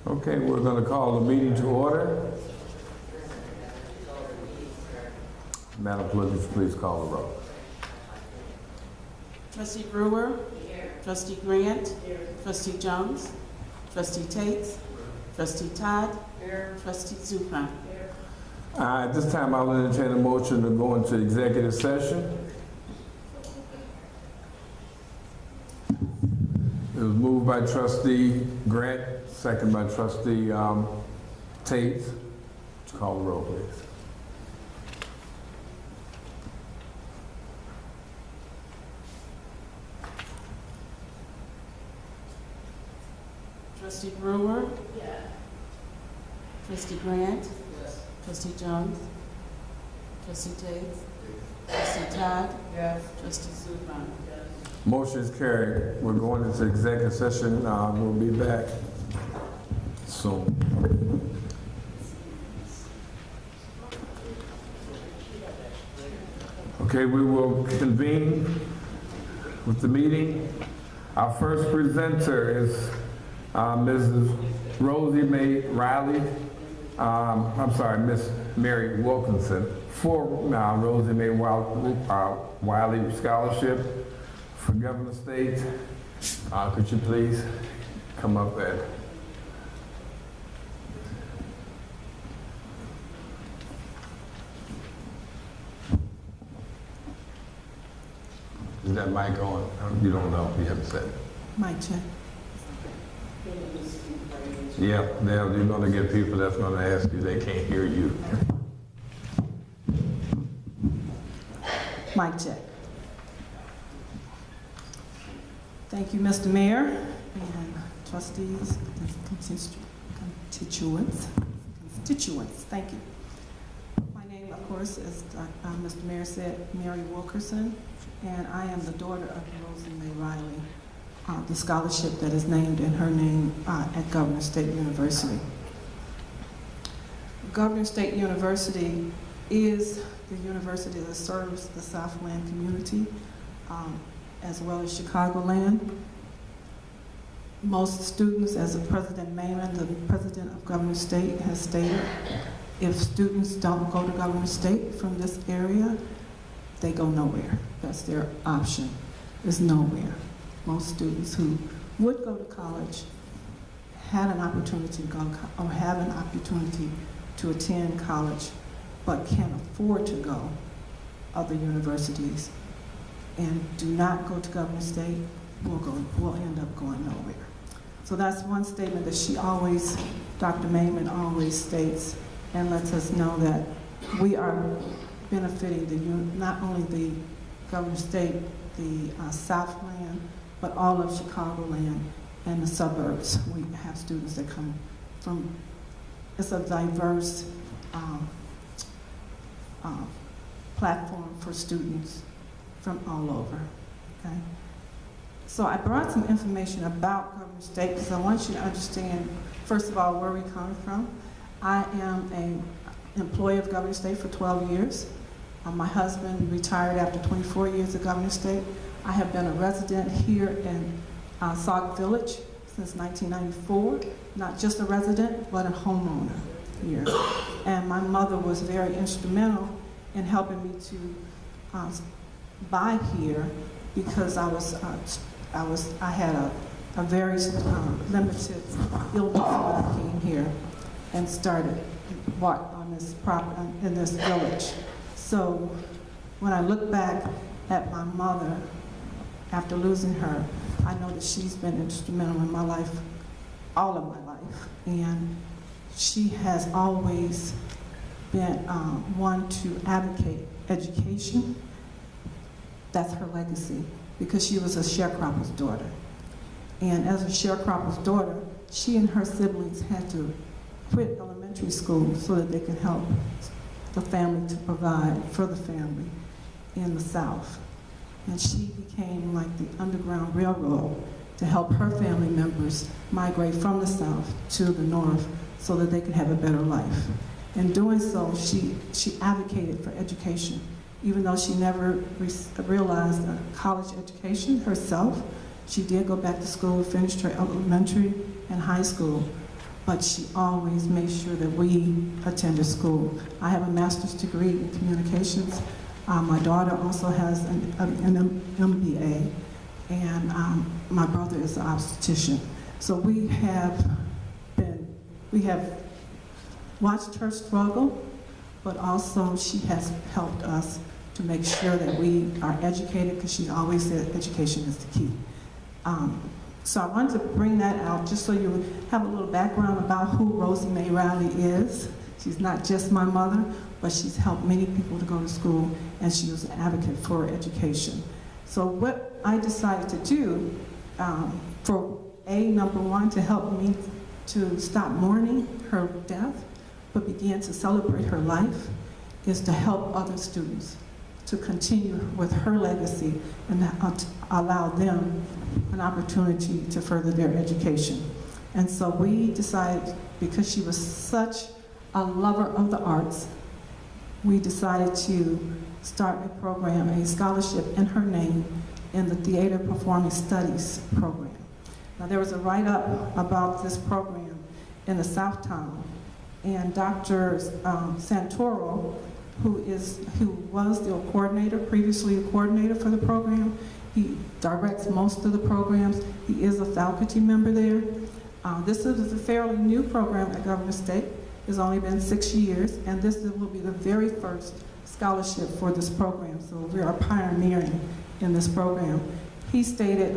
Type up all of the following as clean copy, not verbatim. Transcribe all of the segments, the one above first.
Okay, we're going to call the meeting to order. Madam Clerk, would you please call the roll? Trustee Brewer. Here. Trustee Grant. Here. Trustee Jones. Trustee Tate. Trustee Todd. Here. Trustee Zupan. Here. At this time, I'll entertain a motion to go into executive session. It was moved by Trustee Grant, second by Trustee Tate. Call the roll, please. Trustee Brewer. Yes. Trustee Grant. Yes. Trustee Jones. Trustee Tate. Yes. Trustee Todd. Yes. Trustee Zupan. Yes. Motion is carried. We're going into executive session. We'll be back soon. Okay, we will convene with the meeting. Our first presenter is Mrs. Rosie Mae Riley. Miss Mary Wilkinson for Rosie Mae Wiley Scholarship for Governor State. Could you please come up there? Is that mic on? You don't know. You haven't said it. Mic check. Yeah, now you're going to get people that's going to ask you, they can't hear you. Mic check. Thank you, Mr. Mayor and trustees and constituents. Thank you. My name, of course, is Mr. Mayor said, Mary Wilkerson, and I am the daughter of Rosie Mae Riley. The scholarship that is named in her name at Governor State University. Governor State University is the university that serves the Southland community as well as Chicagoland. Most students, as President Mayman, the president of Governor State, has stated, if students don't go to Governor State from this area, they go nowhere. That's their option, is nowhere. Most students who would go to college had an opportunity to go, or have an opportunity to attend college, but can't afford to go other universities and do not go to Governor State, will end up going nowhere. So that's one statement that she always, Dr. Mayman always states and lets us know that we are benefiting not only the Governor State, the Southland, but all of Chicagoland and the suburbs. We have students that come from, it's a diverse platform for students from all over, okay? So I brought some information about Governor State because I want you to understand, first of all, where we're coming from. I am an employee of Governor State for 12 years. My husband retired after 24 years of Governor State. I have been a resident here in Sauk Village since 1994. Not just a resident, but a homeowner here. And my mother was very instrumental in helping me to buy here because I had a very limited illness when I came here and bought on this property in this village. So when I look back at my mother after losing her, I know that she's been instrumental in my life, all of my life. And she has always been one to advocate education. That's her legacy, because she was a sharecropper's daughter. And as a sharecropper's daughter, she and her siblings had to quit elementary school so that they could help the family to provide for the family in the South. And she became like the Underground Railroad to help her family members migrate from the South to the North so that they could have a better life. In doing so, she advocated for education. Even though she never realized a college education herself, she did go back to school, finished her elementary and high school. but she always made sure that we attended school. I have a master's degree in communications. My daughter also has an MBA, and my brother is an obstetrician. So we have watched her struggle, but also she has helped us to make sure that we are educated, because she always said education is the key. So I wanted to bring that out just so you have a little background about who Rosie Mae Riley is. She's not just my mother, but she's helped many people to go to school, and she was an advocate for education. So what I decided to do for number one, to help me to stop mourning her death, but begin to celebrate her life, is to help other students to continue with her legacy and allow them an opportunity to further their education. And so we decided, because she was such a lover of the arts, we decided to start a program, a scholarship in her name in the Theater Performing Studies program. Now, there was a write-up about this program in the Southtown, and Dr. Santoro, who was the coordinator, previously a coordinator for the program, he directs most of the programs. He is a faculty member there. This is a fairly new program at Governor State. It's only been 6 years, and this will be the very first scholarship for this program. So we are pioneering in this program. He stated,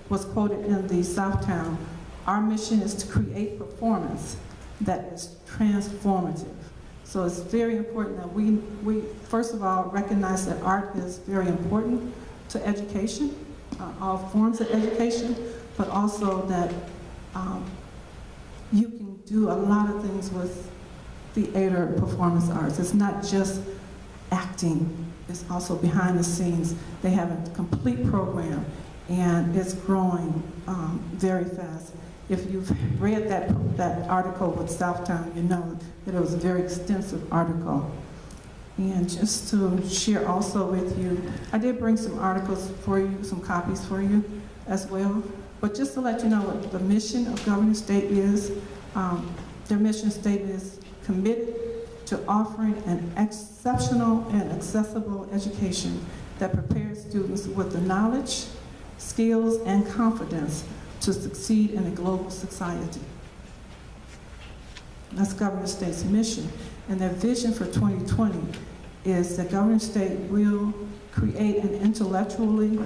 was quoted in the Southtown, "Our mission is to create performance that is transformative." So it's very important that we first of all recognize that art is very important to education, all forms of education, but also that you can do a lot of things with theater performance arts. It's not just acting, it's also behind the scenes. They have a complete program, and it's growing very fast. If you've read that article with Southtown, you know that it was a very extensive article. And just to share also with you, I did bring some articles for you, some copies for you as well. But just to let you know what the mission of Governor State is, their mission statement is committed to offering an exceptional and accessible education that prepares students with the knowledge, skills, and confidence to succeed in a global society. That's Governor State's mission. And their vision for 2020 is that Governor State will create an intellectually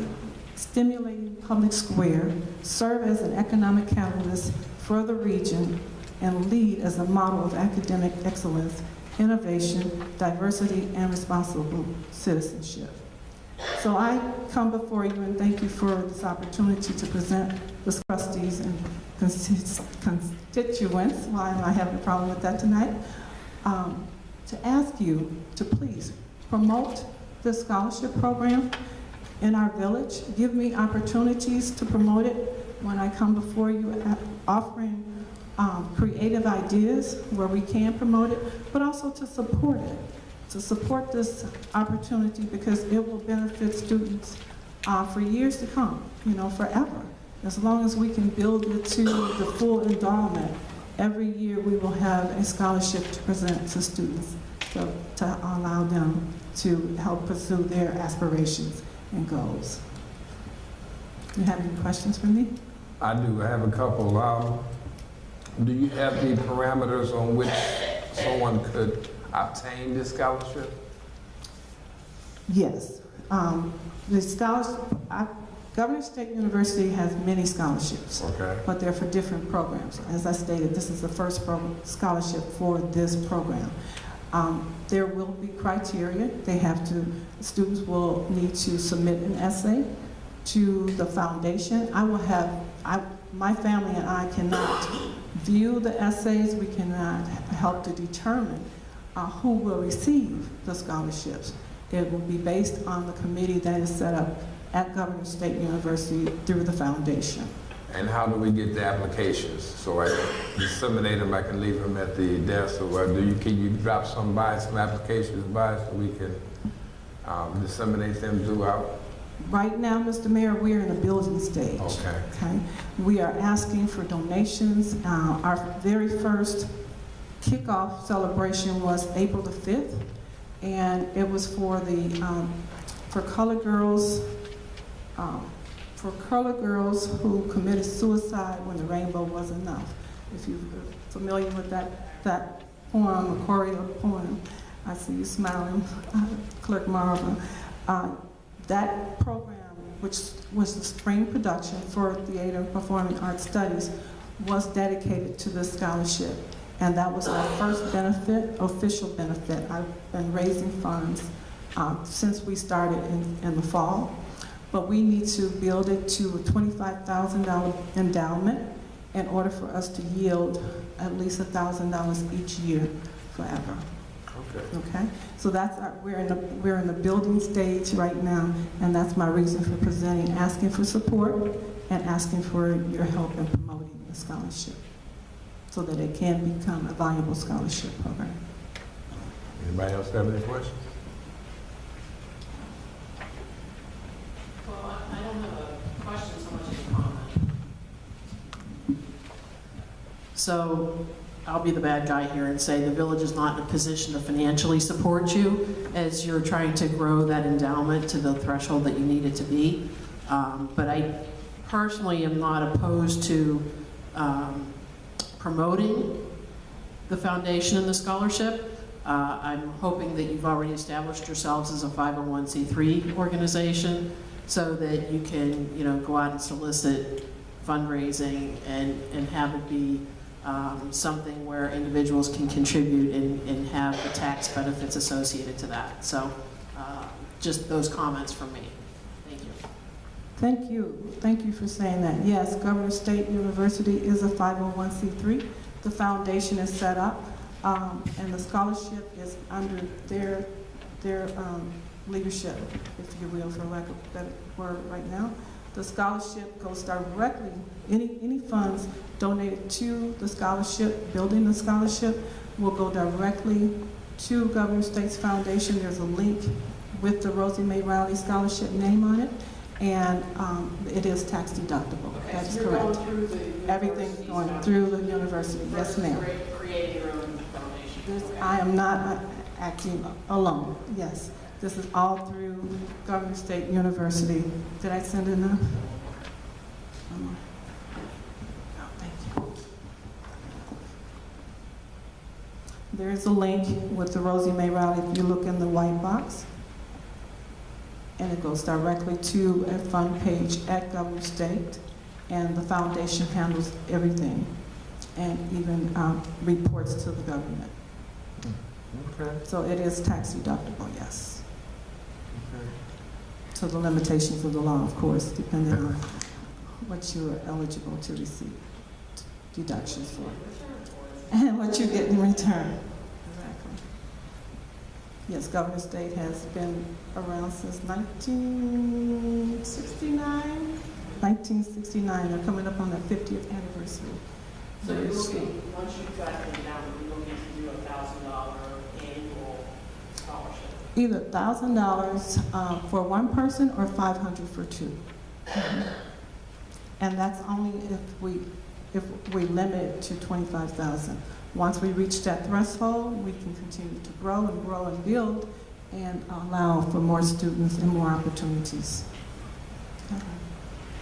stimulating public square, serve as an economic catalyst for the region, and lead as a model of academic excellence, innovation, diversity, and responsible citizenship. So I come before you and thank you for this opportunity to present the trustees and constituents, why am I having a problem with that tonight, to ask you to please promote this scholarship program in our village. Give me opportunities to promote it when I come before you, offering creative ideas where we can promote it, but also to support it. To support this opportunity, because it will benefit students for years to come, forever. As long as we can build it to the full endowment, every year we will have a scholarship to present to students to allow them to help pursue their aspirations and goals. Do you have any questions for me? I do. I have a couple. Do you have the parameters on which someone could obtain this scholarship? Yes. The scholarship, Governor State University has many scholarships, okay, but they're for different programs. As I stated, this is the first scholarship for this program. There will be criteria. Students will need to submit an essay to the foundation. My family and I cannot view the essays. We cannot help to determine who will receive the scholarships. It will be based on the committee that is set up at Governor State University through the foundation. And how do we get the applications? So I disseminate them, I can leave them at the desk, or can you drop some applications by, so we can disseminate them throughout? Right now, Mr. Mayor, we're in the building stage. Okay. Okay? We are asking for donations. Our very first kickoff celebration was April the 5th, and it was for the for colored girls who committed suicide when the rainbow was enough. If you're familiar with that poem, a choreo poem, I see you smiling, Clerk Marva. That program, which was the spring production for Theater and Performing Arts Studies, was dedicated to this scholarship. And that was our first benefit, official benefit. I've been raising funds since we started in the fall. But we need to build it to a $25,000 endowment in order for us to yield at least $1,000 each year forever. Okay, so that's we're in the building stage right now, and that's my reason for presenting, asking for support and asking for your help in promoting the scholarship, so that it can become a viable scholarship program. Anybody else have any questions? Well, I don't have a question so much as a comment. So I'll be the bad guy here and say the village is not in a position to financially support you as you're trying to grow that endowment to the threshold that you need it to be. But I personally am not opposed to promoting the foundation and the scholarship. I'm hoping that you've already established yourselves as a 501c3 organization so that you can, go out and solicit fundraising and have it be something where individuals can contribute and have the tax benefits associated to that. So just those comments from me. Thank you. Thank you. Thank you for saying that. Yes, Governor State University is a 501c3. The foundation is set up, and the scholarship is under their leadership, if you will, for lack of a better word right now. The scholarship goes directly, any funds donated to the scholarship, building the scholarship, will go directly to Governor State's Foundation. There's a link with the Rosie Mae Rowley Scholarship name on it, and it is tax deductible. Okay, That is so you're correct. going through the Everything's going through the university. Yes, ma'am. Creating your own foundation. Okay. I am not acting alone. Yes. This is all through Governor State University. Did I send enough? Oh, thank you. There is a link with the Rosie Mae Rowley if you look in the white box. And it goes directly to a fund page at Governor State. And the foundation handles everything and even reports to the government. Okay. So it is tax deductible, yes. Okay. So the limitations of the law, of course, depending on what you are eligible to receive deductions for. And what you get in return. Exactly. Yes, Governor State has been around since 1969. 1969. They're coming up on their 50th anniversary. So you're looking, once you've got it down, you're looking to do $1,000 annual scholarship. Either $1,000 for one person or $500 for two. And that's only if we limit it to $25,000. Once we reach that threshold, we can continue to grow and build and allow for more students and more opportunities.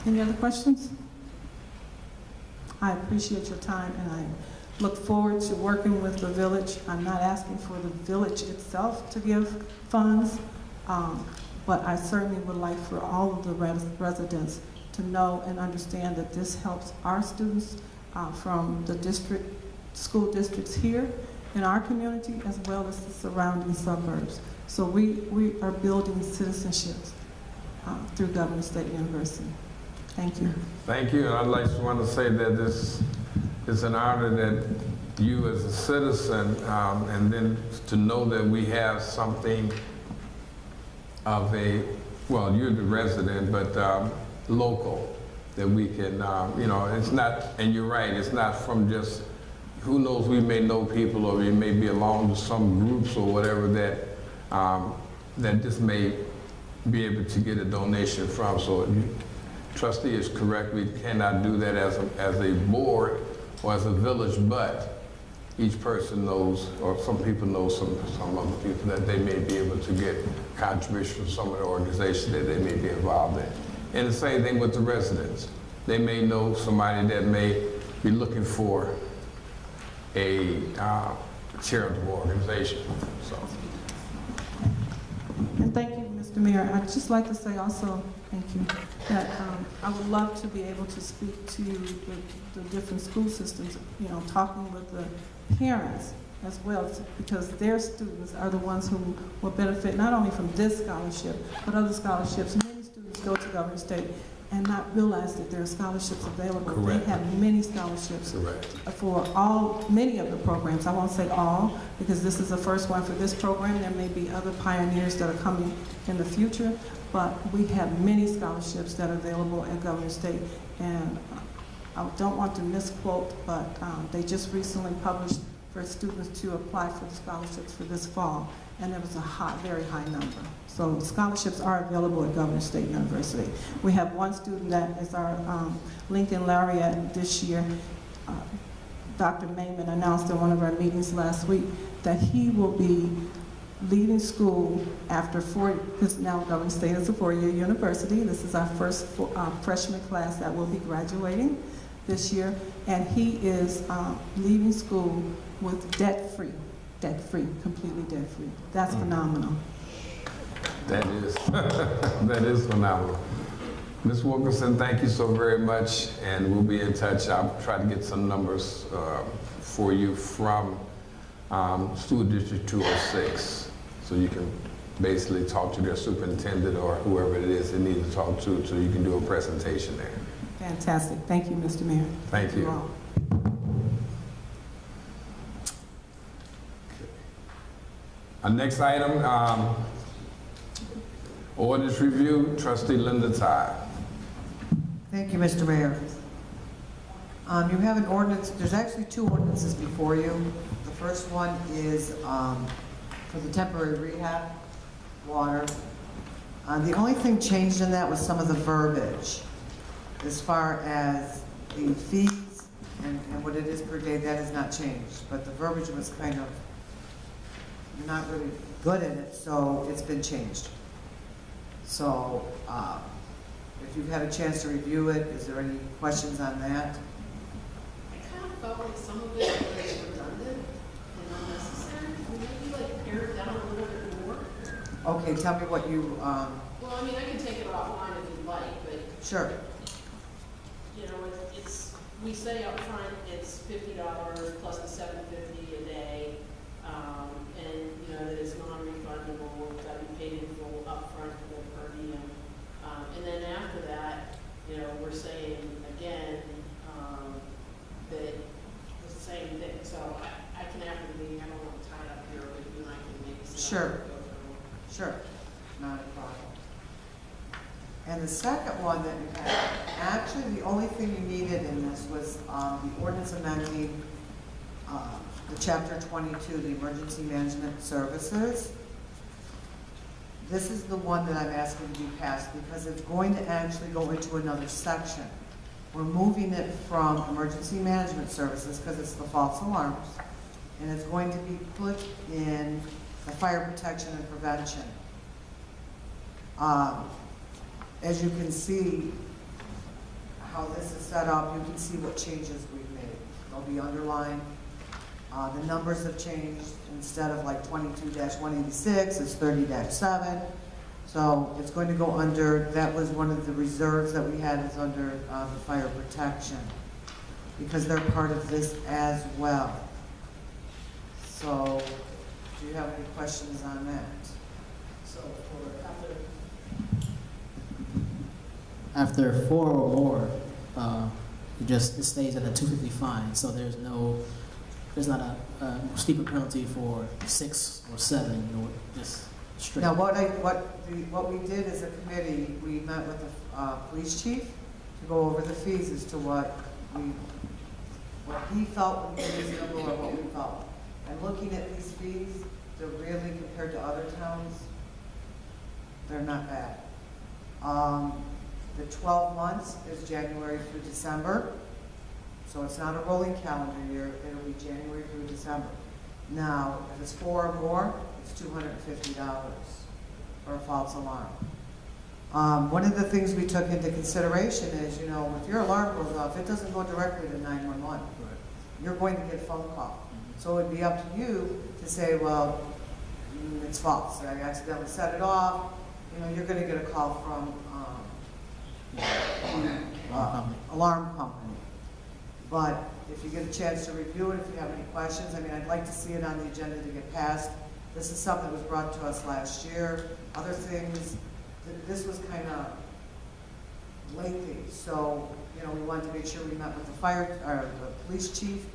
Any other questions? I appreciate your time, and I look forward to working with the village. I'm not asking for the village itself to give funds, but I certainly would like for all of the residents to know and understand that this helps our students from the school districts here in our community, as well as the surrounding suburbs. So we are building citizenships through Governor State University. Thank you. Thank you. And I'd just want to say that this is an honor that you as a citizen, and then to know that we have something of a, well, you're the resident, but local, that we can, it's not, and you're right, it's not from just, who knows, we may know people or we may belong to some groups or whatever that, that this may be able to get a donation from. So trustee is correct, we cannot do that as a board or as a village, but each person knows, or some people know some other people that they may be able to get contributions from some of the organizations that they may be involved in. And the same thing with the residents. They may know somebody that may be looking for a charitable organization. So. And thank you, Mr. Mayor. I'd just like to say also, thank you, that I would love to be able to speak to the different school systems, you know, talking with the parents as well, because their students are the ones who will benefit not only from this scholarship, but other scholarships. Many students go to Governor State and not realize that there are scholarships available. Correct. They have many scholarships. Correct. For many of the programs. I won't say all, because this is the first one for this program. There may be other pioneers that are coming in the future, but we have many scholarships that are available at Governor State. And I don't want to misquote, but they just recently published for students to apply for the scholarships for this fall, and there was a very high number. So scholarships are available at Governor State University. We have one student that is our Lincoln Laureate this year. Dr. Mayman announced in one of our meetings last week that he will be leaving school after because now Governor State is a four-year university. This is our first freshman class that will be graduating this year, and he is leaving school with debt-free, completely debt-free. That's phenomenal. That is, that is phenomenal. Ms. Wilkerson, thank you so very much, and we'll be in touch. I'll try to get some numbers for you from School District 206, so you can basically talk to their superintendent or whoever it is they need to talk to, so you can do a presentation there. Fantastic. Thank you, Mr. Mayor. Thank you. all. Our next item, ordinance review, Trustee Linda Todd. Thank you, Mr. Mayor. You have an ordinance, there's actually two ordinances before you. The first one is for the temporary rehab water. The only thing changed in that was some of the verbiage. As far as the fees and what it is per day, that has not changed. But the verbiage was kind of not really good in it, so it's been changed. So if you've had a chance to review it, is there any questions on that? I kind of felt like some of it was redundant and unnecessary. Maybe like pare it down a little bit more. Okay, tell me what you, Well, I mean, I can take it offline if you'd like, but sure. you know, we say up front it's $50 plus the $7.50 a day, and you know that it's non-refundable. It's got to be paid in full up front for the per diem, and then after that, you know, we're saying again that it's the same thing. So I can after the meeting, I don't want to tie it up here, but you and I can maybe sit down Sure. and go through. Sure, not a problem. And the second one that you had, actually the only thing you needed in this was the ordinance amending the chapter 22, the emergency management services. This is the one that I'm asking to be passed because it's going to actually go into another section. We're moving it from emergency management services because it's the false alarms, and it's going to be put in the fire protection and prevention. As you can see how this is set up, you can see what changes we've made. They'll be underlined. The numbers have changed. Instead of like 22-186, it's 30-7. So it's going to go under, that was one of the reserves that we had is under the fire protection, because they're part of this as well. So do you have any questions on that? So for After 4 or more, it stays at a $250 fine. So there's not a steeper penalty for 6 or 7, or just straight. Now, what we did as a committee, we met with the police chief to go over the fees as to what he felt would be reasonable or what we felt. And looking at these fees, they're really, compared to other towns, They're not bad. The 12 months is January through December, so it's not a rolling calendar year, it'll be January through December. Now, if it's 4 or more, it's $250 for a false alarm. One of the things we took into consideration is, you know, if your alarm goes off, it doesn't go directly to 911. You're going to get a phone call. So it would be up to you to say, well, it's false. I accidentally set it off. You know, you're going to get a call from alarm company. But if you get a chance to review it, if you have any questions, I mean, I'd like to see it on the agenda to get passed. This is something that was brought to us last year. Other things, this was kind of lengthy. So, you know, we wanted to make sure we met with the police chief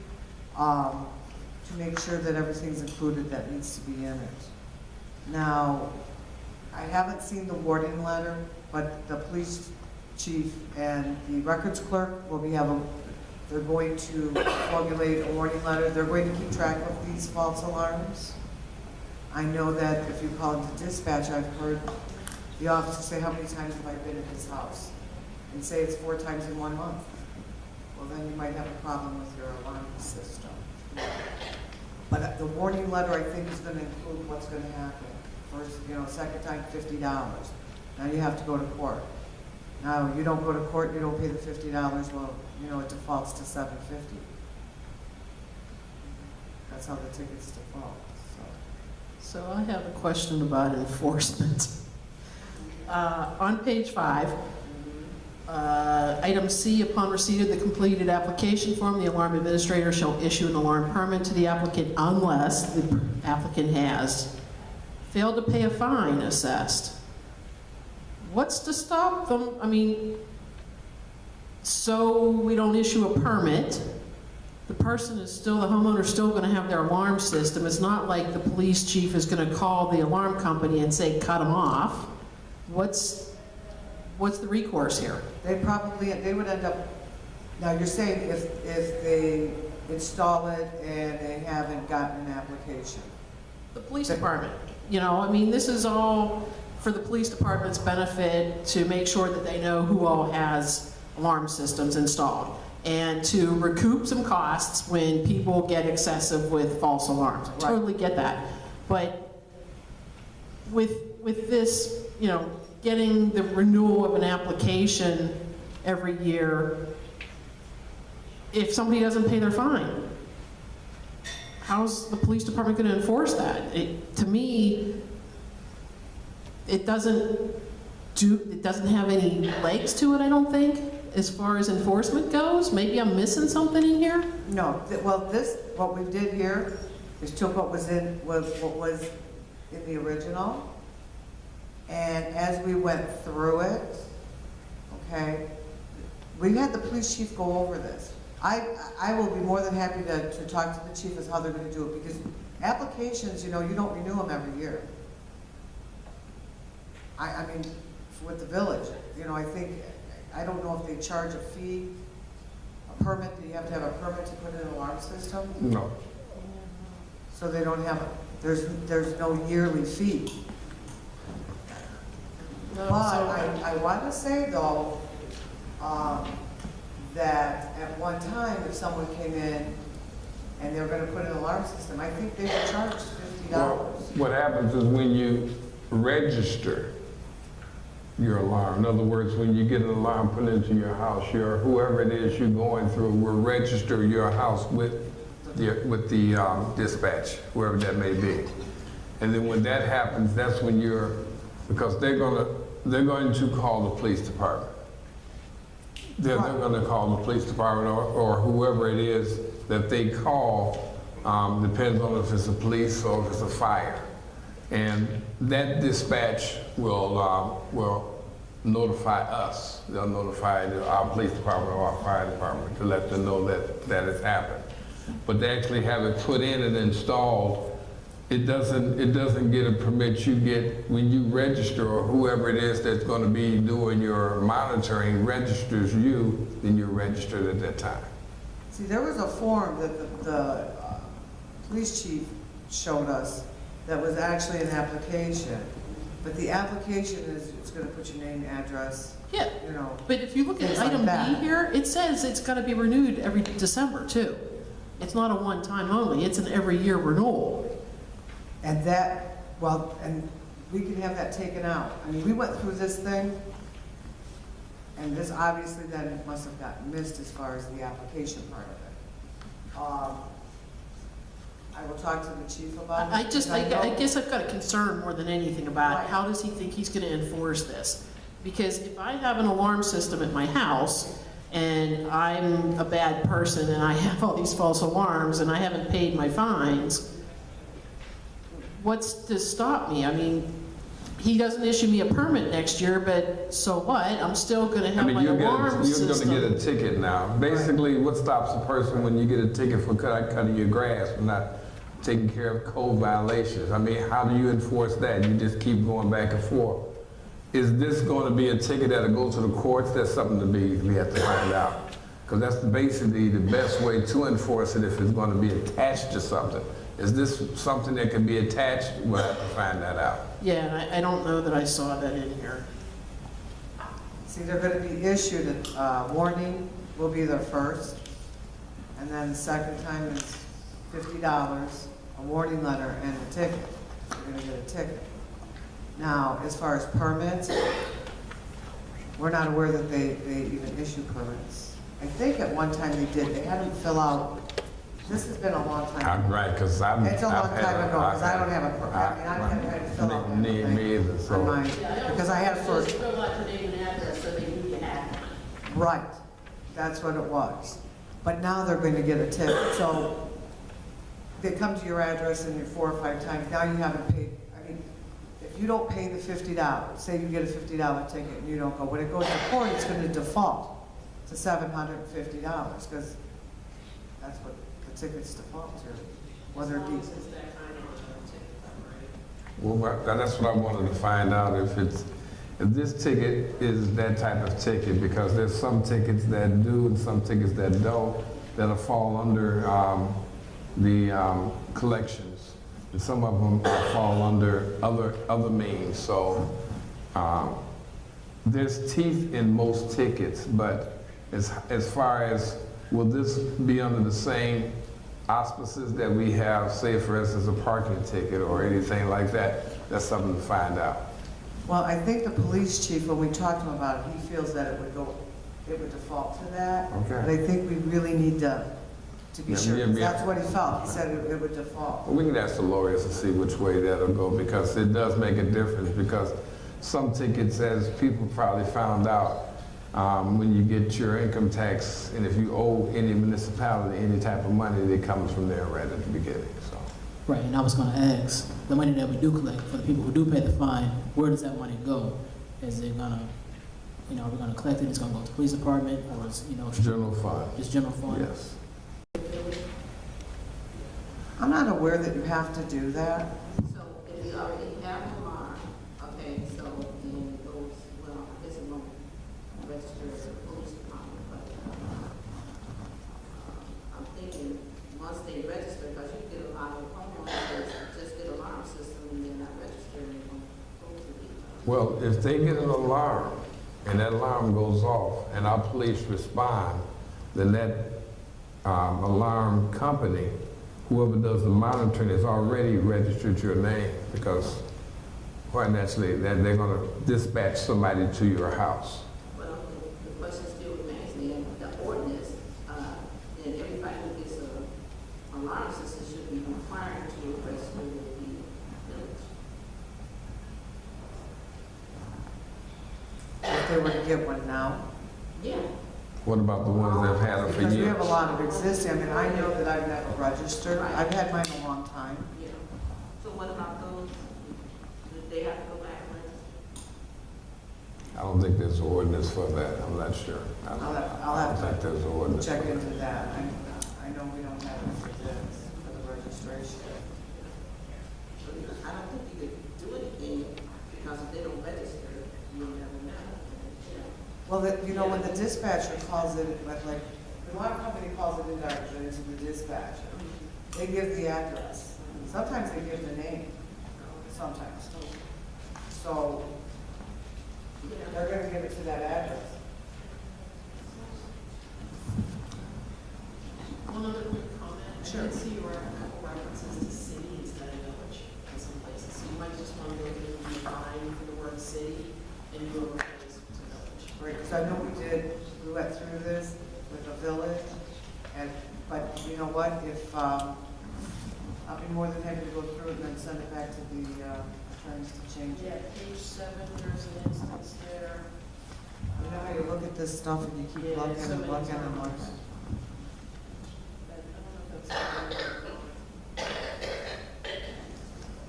to make sure that everything's included that needs to be in it. Now, I haven't seen the warning letter, but the police chief and the records clerk will be they're going to formulate a warning letter. They're going to keep track of these false alarms. I know that if you call into dispatch, I've heard the officer say, how many times have I been in his house? And say it's 4 times in 1 month. Well, then you might have a problem with your alarm system. But the warning letter, I think, is going to include what's going to happen. First, you know, second time, $50. Now you have to go to court. Now, you don't go to court, you don't pay the $50, well, you know, it defaults to $750. That's how the tickets default. So I have a question about enforcement. On page 5, item C, upon receipt of the completed application form, the alarm administrator shall issue an alarm permit to the applicant unless the applicant has failed to pay a fine assessed. What's to stop them? I mean, so we don't issue a permit, the person is still, the homeowner's still going to have their alarm system. It's not like the police chief is going to call the alarm company and say, cut them off. What's the recourse here? They would end up, now you're saying if they install it and they haven't gotten an application. The police department, you know, I mean, this is all for the police department's benefit to make sure that they know who all has alarm systems installed and to recoup some costs when people get excessive with false alarms. I totally get that. But with this, you know, getting the renewal of an application every year, if somebody doesn't pay their fine, how's the police department going to enforce that? To me, it doesn't have any legs to it, I don't think, as far as enforcement goes. Maybe I'm missing something in here? No, what we did here is took what was in the original, and as we went through it, okay, we had the police chief go over this. I will be more than happy to talk to the chief as how they're going to do it, because applications, you know, you don't renew them every year. I mean, with the village, you know, I don't know if they charge a fee, a permit. Do you have to have a permit to put in an alarm system? No. So they don't have, there's no yearly fee. No, But I want to say though, that at one time, if someone came in and they were going to put in an alarm system, I think they were charged $50. Well, what happens is when you register your alarm, in other words, when you get an alarm put into your house, whoever it is you're going through will register your house with the dispatch, whoever that may be. And then when that happens, that's when because they're going to call the police department. They're going to call the police department or whoever it is that they call, depends on if it's a police or if it's a fire. And that dispatch will notify us. They'll notify our police department or our fire department to let them know that has happened. But to actually have it put in and installed, it doesn't get a permit. You get, when you register, or whoever it is that's going to be doing your monitoring registers you, then you're registered at that time. See, there was a form that the police chief showed us that was actually an application. But the application is, it's gonna put your name, address, Yeah, you know. but if you look at Things like item B that. here, it says it's gotta be renewed every December too. It's not a one-time only, it's an every year renewal. And that, well, and we can have that taken out. I mean, we went through this thing, and this obviously then must have gotten missed as far as the application part of it. I will talk to the chief about it. I just, because I know- guess I've got a concern more than anything about Right. how does he think he's gonna enforce this? Because if I have an alarm system at my house, and I'm a bad person, and I have all these false alarms, and I haven't paid my fines, what's to stop me? I mean, he doesn't issue me a permit next year, but so what? I'm still gonna I have mean, my alarm you're system. gonna get a ticket now. Basically, what stops a person when you get a ticket for cutting your grass, for not taking care of code violations? I mean, how do you enforce that? You just keep going back and forth. Is this gonna be a ticket that'll go to the courts? That's something we have to find out. Because that's basically the best way to enforce it if it's gonna be attached to something. Is this something that can be attached? We'll have to find that out. Yeah, and I don't know that I saw that in here. See, they're gonna be issued a warning, will be their first, and then the second time is $50, a warning letter and a ticket. You're gonna get a ticket. Now, as far as permits, we're not aware that they even issue permits. I think at one time they did, they had them fill out, this has been a long time ago. Right, because It's a long time ago, because I don't have a, I mean, I haven't had to fill out Me anything either, on so. mine, because I had it for, Fill out your name and address so they knew you had it. right, that's what it was. But now they're going to get a ticket, so they come to your address and you're 4 or 5 times, now you haven't paid, I mean, if you don't pay the $50, say you get a $50 ticket and you don't go, when it goes to court, it's going to default to $750, because that's what the tickets default to, whether it be. Well, that's what I wanted to find out, if this ticket is that type of ticket, because there's some tickets that do and some tickets that don't, that'll fall under the collections. And some of them fall under other means. So there's teeth in most tickets, but as far as, will this be under the same auspices that we have, say for instance, a parking ticket or anything like that? That's something to find out. Well, I think the police chief, when we talked to him about it, he feels that it would default to that. Okay. But I think we really need to be Yeah, sure, yeah, 'cause yeah. that's what he felt. He said it would default. Well, we can ask the lawyers to see which way that'll go, because it does make a difference, because some tickets, as people probably found out, when you get your income tax, and if you owe any municipality any type of money, it comes from there right at the beginning, so. Right, and I was gonna ask, the money that we do collect, for the people who do pay the fine, where does that money go? Is it gonna, are we gonna collect it, it's gonna go to the police department, or is, General fund, just general fund? yes. I'm not aware that you have to do that. So if you already have an alarm, okay, so then it goes, well, I guess it won't register as a police department, but I'm thinking, once they register, because you get a lot of homeowners that just get alarm system and they're not registered, and those would be. Well, if they get an alarm, and that alarm goes off, and our police respond, then that alarm company, whoever does the monitoring, has already registered your name, because quite naturally, that they're gonna dispatch somebody to your house. Well, the question still remains, then, the ordinance, then everybody who gets a alarm system should be required to register with the village. If they were to get one now. Yeah. What about the ones that have had it for Because we years? have a lot of existing, I mean, I know that I've never registered. I've had mine a long time. Yeah. So what about those, did they have to go back and register? I don't think there's an ordinance for that, I'm not sure. I I'll don't have think there's an ordinance. Check for into that. I know we don't have it for this, for the registration. I don't think you could do anything, because if they don't register, you'll never know. Well, when the dispatcher calls it, like, the alarm company calls it into the dispatcher, they give the address. Sometimes they give the name, sometimes. So they're gonna give it to that address. One other quick comment. Sure. I did see you were a couple references to city instead of village in some places. So you might just want to look at the define for the word city and you will replace to village. Right, because I know we went through this with the village, but you know what, if, I'll be more than happy to go through it and then send it back to the attorneys to change Yeah, it. page 7, there's an instance there. You know how you look at this stuff and you keep Yeah, looking so and many looking and times. looking? I don't know if that's.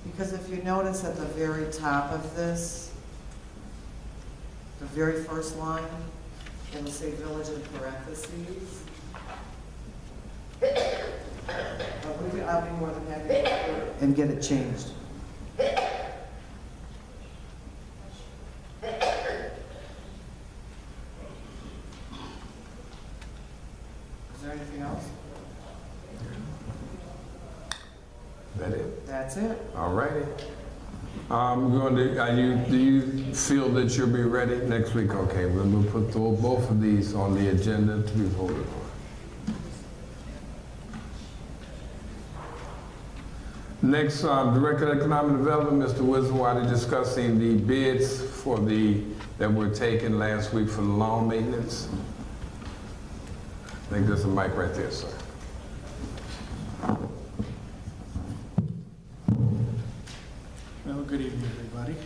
Because if you notice at the very top of this, the very first line, it'll say village in parentheses. I'll be more than happy to go through it and get it changed. Is there anything else? Is that it? That's it. All righty. Do you feel that you'll be ready next week? Okay, we'll put both of these on the agenda to be voted on. Next, Director of Economic Development, Mr. Wisdom, discussing the bids that were taken last week for the lawn maintenance. I think there's a mic right there, sir. Well, good evening, everybody.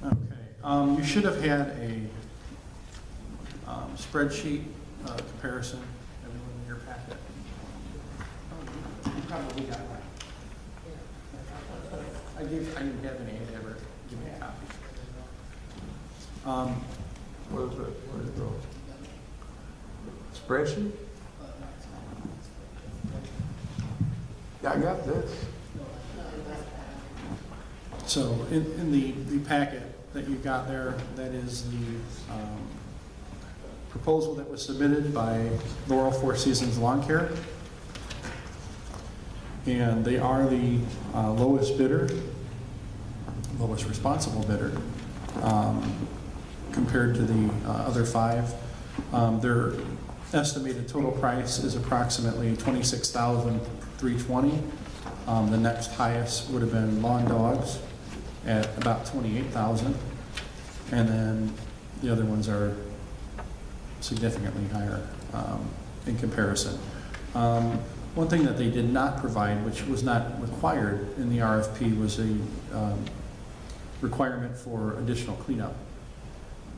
Okay, you should have had a spreadsheet comparison, everyone in your packet. You probably got one. I didn't have any, ever give me a copy. What is it? Where did it go? Spreadsheet? Yeah, I got this. So in the packet that you got there, that is the proposal that was submitted by Laurel Four Seasons Lawn Care. And they are the lowest bidder, lowest responsible bidder, compared to the other five. Their estimated total price is approximately $26,320. The next highest would have been Lawn Dogs at about $28,000, and then the other ones are significantly higher in comparison. One thing that they did not provide, which was not required in the RFP, was a requirement for additional cleanup.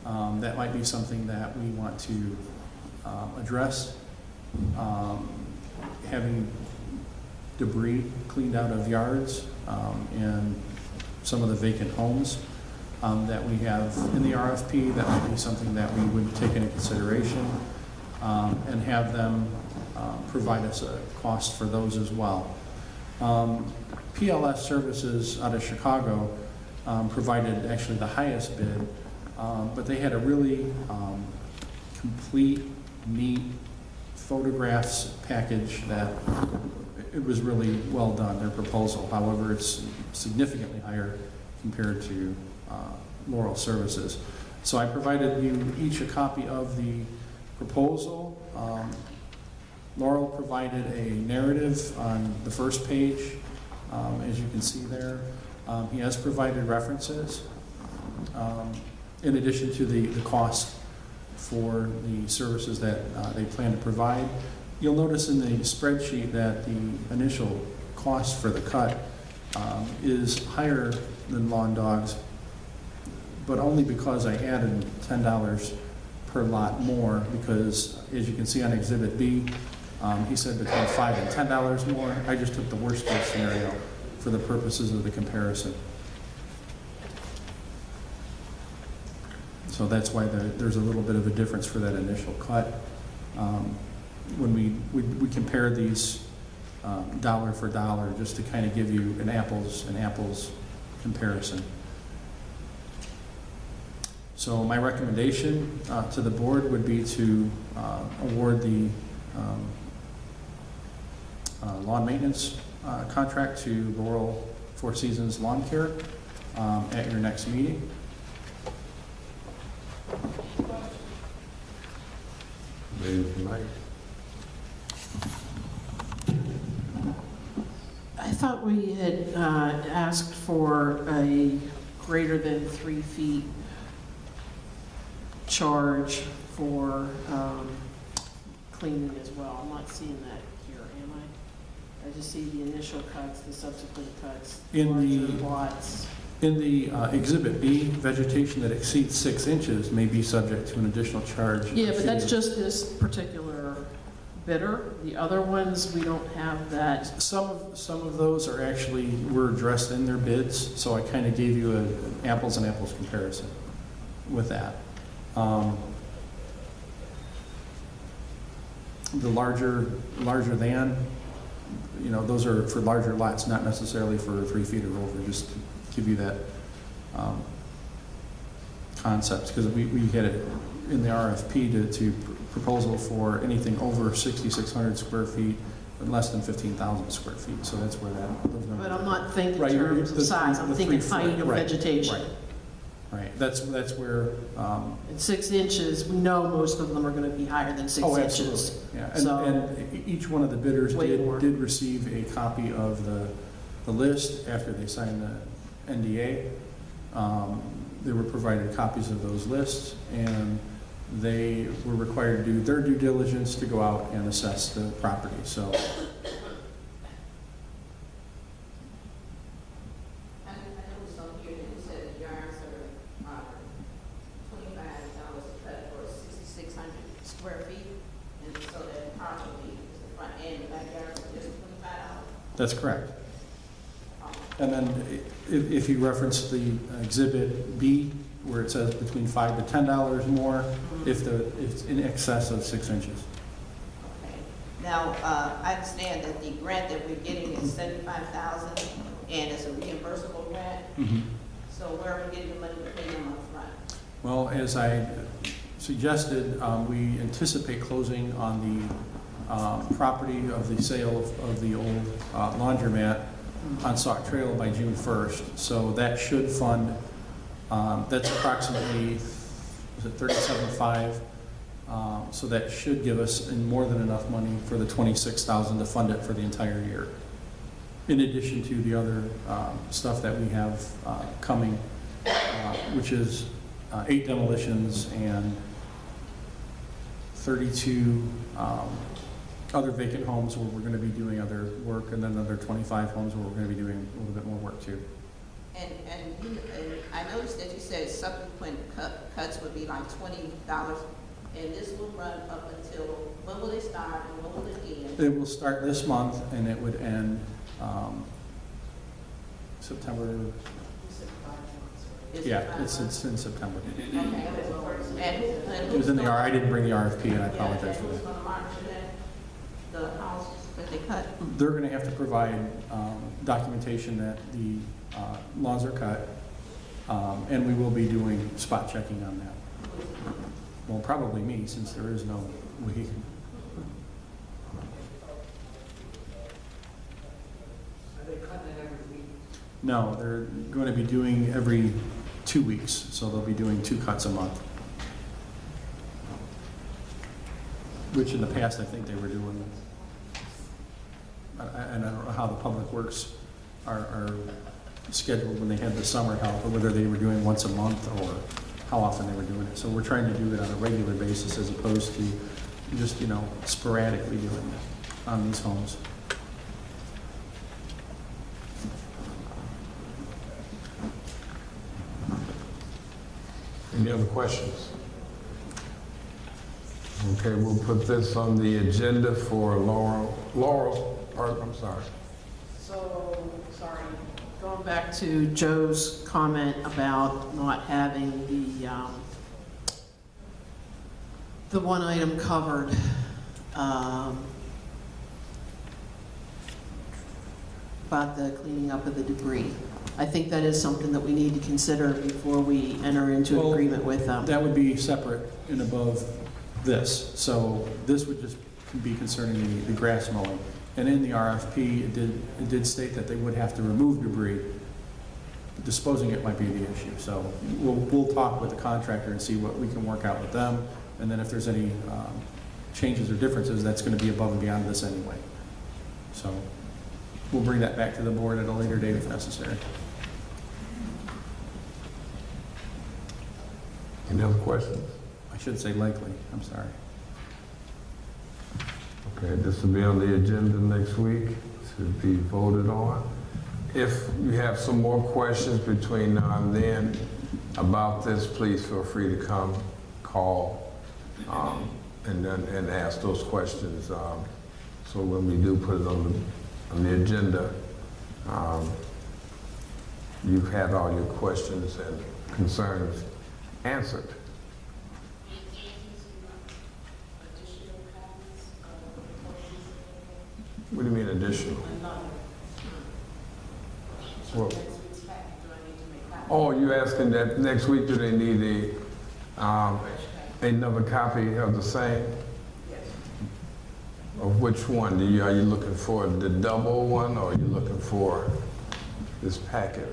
That might be something that we want to address, having debris cleaned out of yards and some of the vacant homes that we have in the RFP. That might be something that we would take into consideration and have them provide us a cost for those as well. PLS Services out of Chicago provided actually the highest bid, but they had a really complete, neat photographs package that it was really well done, their proposal. However, it's significantly higher compared to Laurel Services. So I provided you each a copy of the proposal. Laurel provided a narrative on the first page, as you can see there. He has provided references in addition to the cost for the services that they plan to provide. You'll notice in the spreadsheet that the initial cost for the cut is higher than Lawn Dogs, but only because I added $10 per lot more, because as you can see on Exhibit B, he said between $5 and $10 more. I just took the worst case scenario for the purposes of the comparison. So that's why there's a little bit of a difference for that initial cut. When we compare these dollar for dollar, just to kind of give you an apples comparison. So my recommendation to the board would be to award the lawn maintenance contract to Laurel Four Seasons Lawn Care at your next meeting. I thought we had asked for a greater than 3 feet charge for cleaning as well. I'm not seeing that here, am I? I just see the initial cuts, the subsequent cuts, larger lots. In the Exhibit B, vegetation that exceeds 6 inches may be subject to an additional charge. Yeah, but that's just this particular bidder. The other ones, we don't have that. Some of those are actually, were addressed in their bids, so I kind of gave you an apples and apples comparison with that. The larger than, you know, those are for larger lots, not necessarily for 3 feet or over, just to give you that concept, because we had it in the RFP to proposal for anything over 6,600 square feet and less than 15,000 square feet. So that's where those numbers. But I'm not thinking Right, in terms of size, I'm thinking height of vegetation. Right. That's where. At 6 inches, we know most of them are going to be higher than 6 Oh, inches. absolutely. Yeah, So, and each one of the bidders way more. did receive a copy of the list after they signed the NDA. They were provided copies of those lists, and they were required to do their due diligence to go out and assess the property. So. I noticed on here that it said the yards are $25 a cut for 6,600 square feet, and so that probably is the front end and back yards are just $25. That's correct. And then if you reference the Exhibit B, where it says between $5 to $10 more, if it's in excess of 6 inches. Okay. Now, I understand that the grant that we're getting is $75,000, and it's a reimbursable grant. So where are we getting the money to pay them up front? Well, as I suggested, we anticipate closing on the property of the sale of the old laundromat on Sauk Trail by June 1st. So that should fund, that's approximately, is it 37.5? So that should give us more than enough money for the 26,000 to fund it for the entire year. In addition to the other stuff that we have coming, which is 8 demolitions and 32 other vacant homes where we're going to be doing other work, and then another 25 homes where we're going to be doing a little bit more work too. And I noticed that you said subsequent cuts would be like $20, and this will run up until, when will it start and when will it end? It will start this month and it would end September. Is Yeah, it it's in September. Okay. And It was in the I didn't bring the RFP, and I apologize for who's that. going to monitor that? The house that they cut? They're going to have to provide documentation that the lawns are cut, and we will be doing spot checking on that. Well, probably me, since there is no we. Are they cutting it every week? No, they're going to be doing every 2 weeks, so they'll be doing 2 cuts a month. Which in the past, I think they were doing, and I don't know how the public works are scheduled when they had the summer help, or whether they were doing once a month or how often they were doing it. So we're trying to do it on a regular basis as opposed to just, you know, sporadically doing it on these homes. Any other questions? Okay, we'll put this on the agenda for Laurel Park, I'm sorry. So, sorry, going back to Joe's comment about not having the one item covered. About the cleaning up of the debris. I think that is something that we need to consider before we enter into an Well, agreement with them. That would be separate and above this. So this would just be concerning the grass mowing. And in the RFP, it did state that they would have to remove debris. Disposing it might be the issue. So we'll talk with the contractor and see what we can work out with them. And then if there's any changes or differences, that's going to be above and beyond this anyway. So we'll bring that back to the board at a later date if necessary. Any other questions? I should say likely. I'm sorry. Okay, this will be on the agenda next week to be voted on. If you have some more questions between now and then about this, please feel free to come, call, and ask those questions. So when we do put it on the agenda, you've had all your questions and concerns answered. What do you mean additional? Well, oh, you asking that next week, do they need another copy of the same? Of which one? Are you looking for the double one, or are you looking for this packet?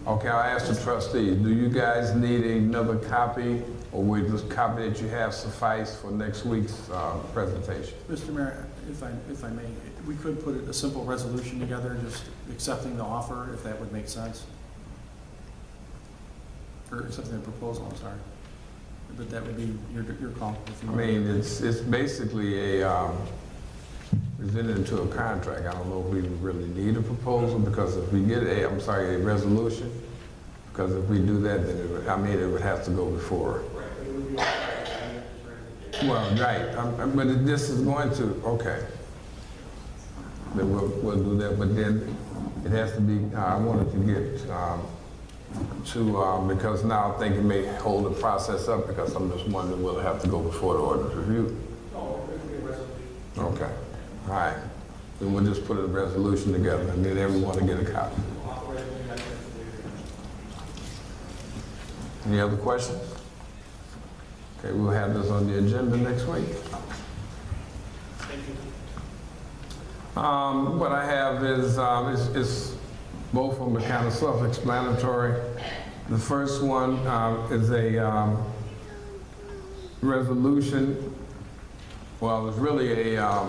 Okay, I'll ask the trustees, do you guys need another copy, or will this copy that you have suffice for next week's presentation? Mr. Mayor, if I may, we could put a simple resolution together, just accepting the offer, if that would make sense. Or accepting the proposal, I'm sorry. But that would be your call. If you I want. mean, it's basically it's into a contract. I don't know if we really need a proposal, because if we get a resolution, because if we do that, then it would have to go before. Well, right, but this is going to, okay. Then we'll do that, but then it has to be, I wanted to get because now I think it may hold the process up, because I'm just wondering, will it have to go before the ordinance review? No, it would be a resolution. Okay, all right. Then we'll just put a resolution together, and then everyone will get a copy. Any other questions? Okay, we'll have this on the agenda next week. What I have is both of them are kind of self-explanatory. The first one is a resolution. Well, it's really an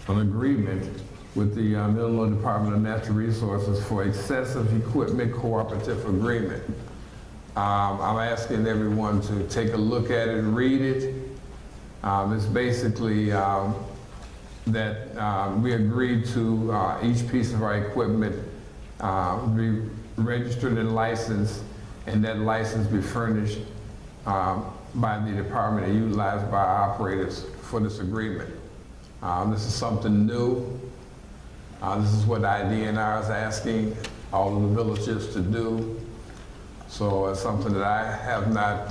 agreement with the Illinois Department of Natural Resources for excessive equipment cooperative agreement. I'm asking everyone to take a look at it, read it. It's basically that we agreed to each piece of our equipment be registered and licensed, and that license be furnished by the department and utilized by operators for this agreement. This is something new. This is what IDNR is asking all of the villages to do. So it's something that I have not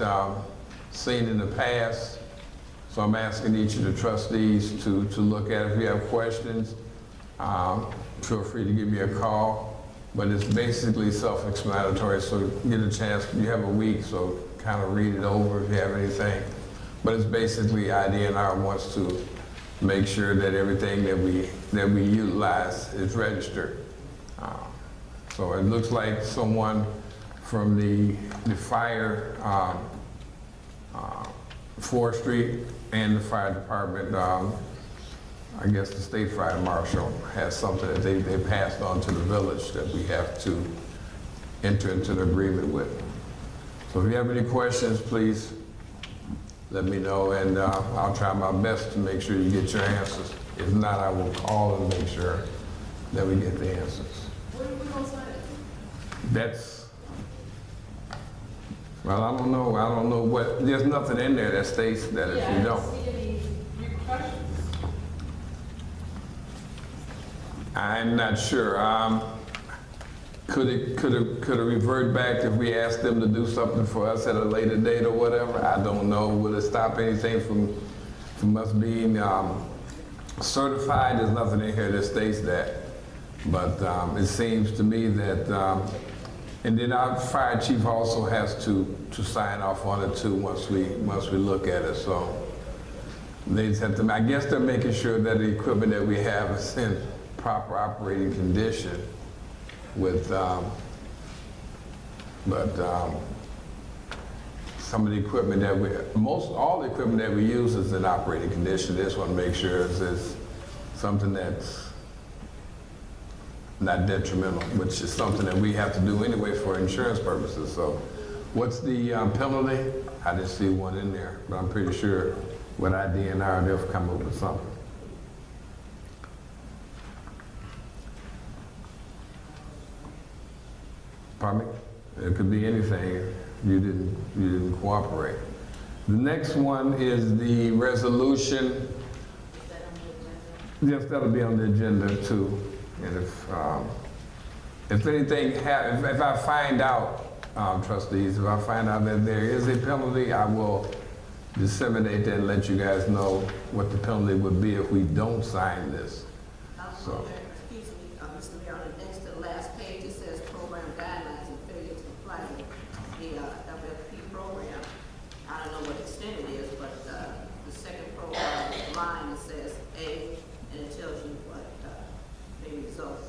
seen in the past. So I'm asking each of the trustees to look at it. If you have questions, feel free to give me a call. But it's basically self-explanatory, so get a chance. You have a week, so kind of read it over if you have anything. But it's basically IDNR wants to make sure that everything that we utilize is registered. So it looks like someone from the fire, forestry, and the fire department, I guess the state fire marshal has something that they passed on to the village that we have to enter into an agreement with. So if you have any questions, please let me know, and I'll try my best to make sure you get your answers. If not, I will call and make sure that we get the answers. Where are we gonna sign it? That's, well, I don't know what, there's nothing in there that states that if you don't. See any repercussions? I'm not sure. Could it revert back if we asked them to do something for us at a later date or whatever? I don't know. Will it stop anything from us being certified, there's nothing in here that states that. But it seems to me that, and then our fire chief also has to sign off on it too once we look at it. So they just have to, I guess they're making sure that the equipment that we have is in proper operating condition with, some of the equipment that all the equipment that we use is in operating condition. They just want to make sure it's something that's not detrimental, which is something that we have to do anyway for insurance purposes. So what's the penalty? I didn't see one in there, but I'm pretty sure with IDNR they'll come up with something. Pardon me? It could be anything. You didn't cooperate. The next one is the resolution. Yes, that'll be on the agenda too. And if anything, if I find out, trustees, if I find out that there is a penalty, I will disseminate that and let you guys know what the penalty would be if we don't sign this. So. Excuse me, Mr. Mayor, on the next to the last page, it says program guidelines and failure to comply with the FFP program. I don't know what extent it is, but the second program line, it says A, and it tells you what the results.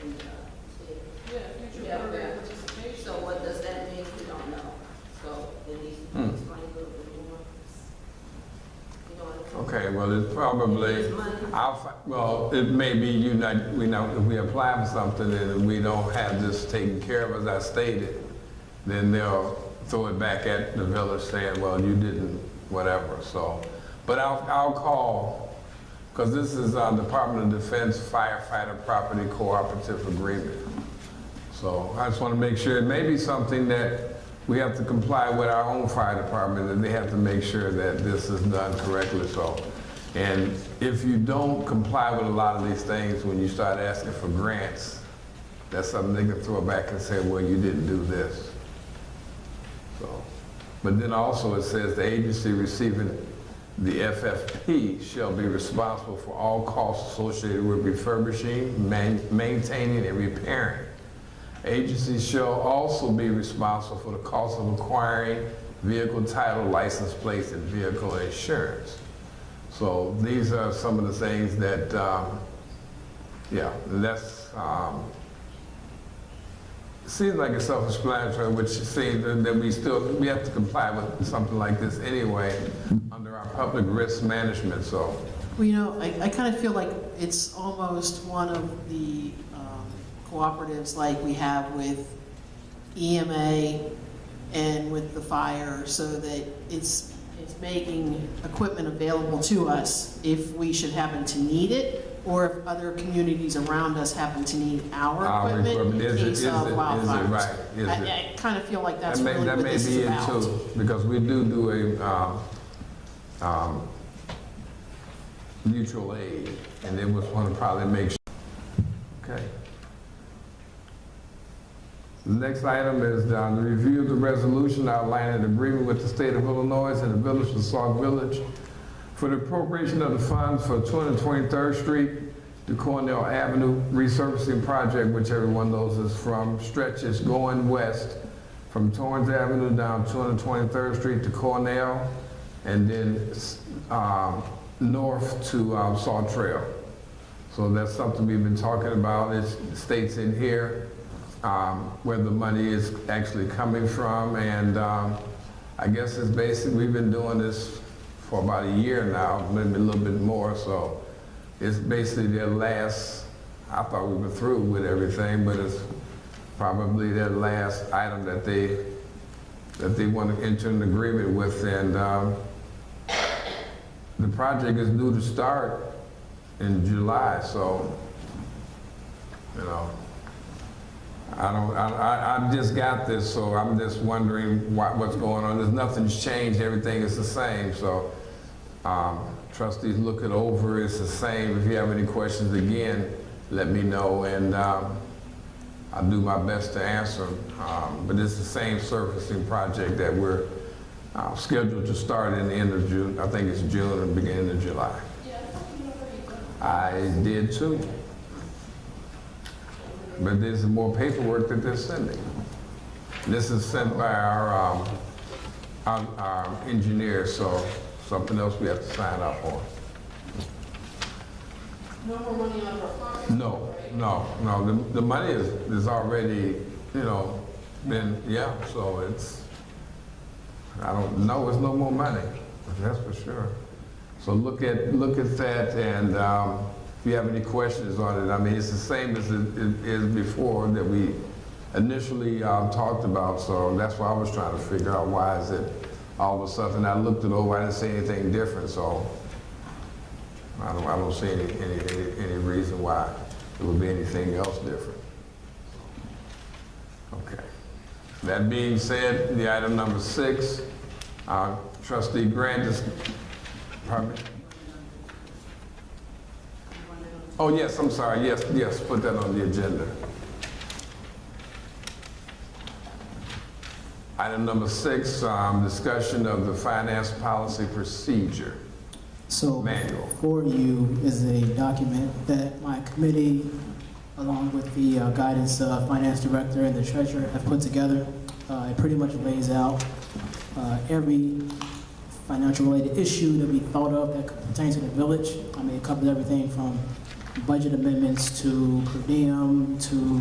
And future program participation. So what does that mean? We don't know. So it needs to be explained a little bit more. You know what I'm saying? Okay, well, it's probably, well, it may be if we apply for something and we don't have this taken care of, as I stated, then they'll throw it back at the village saying, well, you didn't, whatever. So, but I'll call, because this is Department of Defense Firefighter Property Cooperative Agreement. So I just want to make sure it may be something that we have to comply with our own fire department, and they have to make sure that this is done correctly. So, and if you don't comply with a lot of these things, when you start asking for grants, that's something they can throw back and say, well, you didn't do this. So, but then also it says the agency receiving the FFP shall be responsible for all costs associated with refurbishing, maintaining, and repairing. Agencies shall also be responsible for the cost of acquiring vehicle title, license plates, and vehicle insurance. So these are some of the things that, that's, it seems like it's self-explanatory, which seems that we have to comply with something like this anyway under our public risk management. So, Well, you know, I kind of feel like it's almost one of the cooperatives like we have with EMA and with the fire, so that it's making equipment available to us if we should happen to need it, or if other communities around us happen to need our equipment in case of wildfires. I kind of feel like that's really what this is about. That may be it too, because we do a mutual aid, and they would want to probably make sure. Okay. The next item is the review of the resolution outlining an agreement with the state of Illinois and the village of Sauk Village for the appropriation of the funds for 223rd Street to Cornell Avenue resurfacing project, which everyone knows is from stretches going west from Torrance Avenue down 223rd Street to Cornell, and then north to Saw Trail. So that's something we've been talking about. It states in here where the money is actually coming from, and I guess it's basically, we've been doing this for about a year now, maybe a little bit more, so it's basically their last, I thought we were through with everything, but it's probably their last item that they want to enter an agreement with, and the project is due to start in July, so, you know, I just got this, so I'm just wondering what's going on. There's nothing's changed, everything is the same, so trustees look it over, it's the same. If you have any questions, again, let me know, and I'll do my best to answer them. But it's the same surfacing project that we're scheduled to start in the end of June. I think it's June and beginning of July. Yeah, I did too. But there's more paperwork that they're sending. This is sent by our engineer, so something else we have to sign up on. No more money out of our pockets. No, no. The money is already, you know, been, yeah, so it's, I don't know, it's no more money, that's for sure. So look at that, and if you have any questions on it, I mean, it's the same as it is before that we initially talked about, so that's why I was trying to figure out why is it all of a sudden I looked it over, I didn't see anything different, so I don't see any reason why it would be anything else different. Okay. That being said, the item number 6, Trustee Grant is, pardon me? Oh, yes, I'm sorry. Yes, put that on the agenda. Item number 6, discussion of the finance policy procedure. So Manual. before you is a document that my committee, along with the guidance finance director and the treasurer, have put together. It pretty much lays out every financial related issue that we thought of that pertains to the village. I mean, it covers everything from budget amendments to per diem to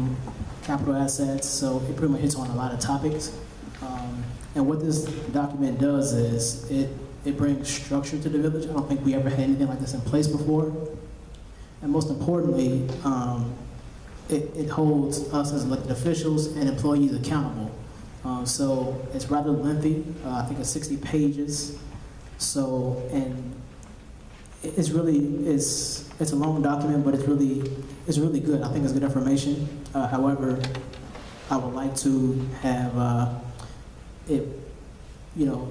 capital assets. So it pretty much hits on a lot of topics. And what this document does is it brings structure to the village. I don't think we ever had anything like this in place before. And most importantly, it holds us as elected officials and employees accountable. So it's rather lengthy. I think it's 60 pages. So, and it's a long document, but it's really good. I think it's good information. However, I would like to have it,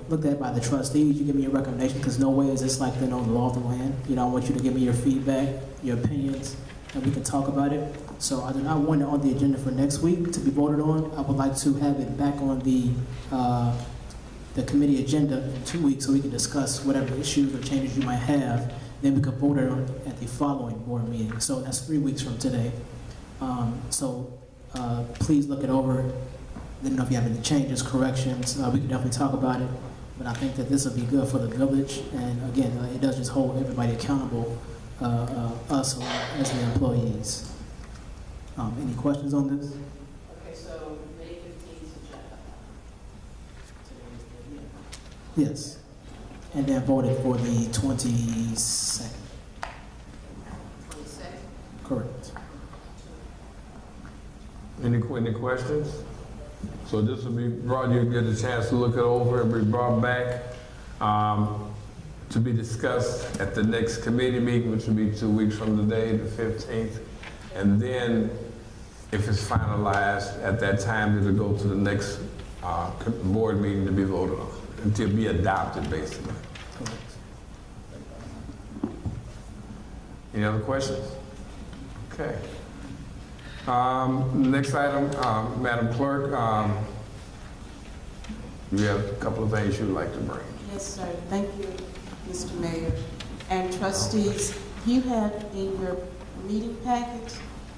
looked at by the trustees. You give me your recommendation, because no way is this like the law of the land. I want you to give me your feedback, your opinions, and we can talk about it. So I do not want it on the agenda for next week to be voted on. I would like to have it back on the committee agenda in 2 weeks so we can discuss whatever issues or changes you might have. Then we could vote it on at the following board meeting. So that's 3 weeks from today. Please look it over. Let me know if you have any changes, corrections. We can definitely talk about it. But I think that this will be good for the village. And again, it does just hold everybody accountable, us as the employees. Any questions on this? Okay, so May 15th agenda. Yes. And then voted for the 22nd. 22nd? Correct. Any questions? So this will be brought, you get a chance to look it over and be brought back to be discussed at the next committee meeting, which will be 2 weeks from today, the 15th. And then, if it's finalized at that time, it'll go to the next board meeting to be voted on, and to be adopted, basically. Correct. Any other questions? Okay. Next item, Madam Clerk, you have a couple of things you'd like to bring. Yes, sir. Thank you, Mr. Mayor. And trustees, you have in your meeting package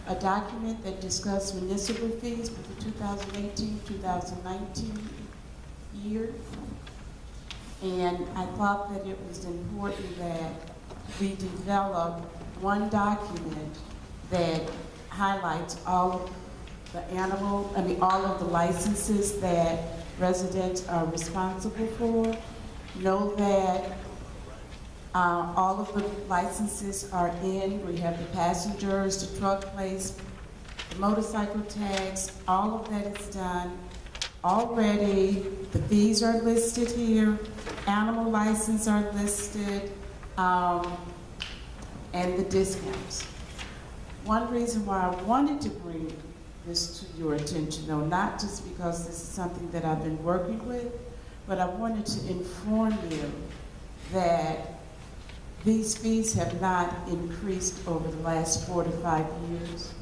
a document that discusses municipal fees for the 2018-2019 year. And I thought that it was important that we develop one document that highlights all of all of the licenses that residents are responsible for. Know that all of the licenses are in. We have the passengers, the truck plates, the motorcycle tags, all of that is done already. The fees are listed here, animal license are listed, and the discounts. One reason why I wanted to bring this to your attention, though, not just because this is something that I've been working with, but I wanted to inform you that these fees have not increased over the last 4 to 5 years.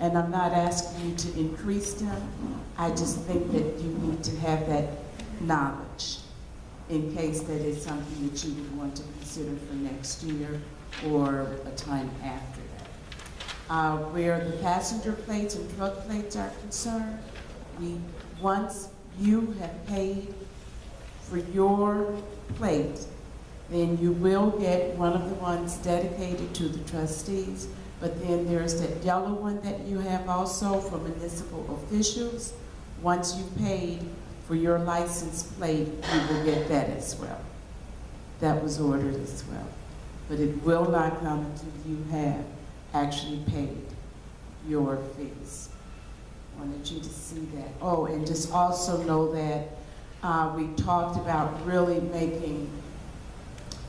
And I'm not asking you to increase them. I just think that you need to have that knowledge. in case that is something that you would want to consider for next year or a time after that. Where the passenger plates and truck plates are concerned, once you have paid for your plate, then you will get one of the ones dedicated to the trustees, but then there's that yellow one that you have also for municipal officials. Once you've paid for your license plate, you will get that as well. That was ordered as well. But it will not come until you have actually paid your fees. Wanted you to see that. Oh, and just also know that we talked about really making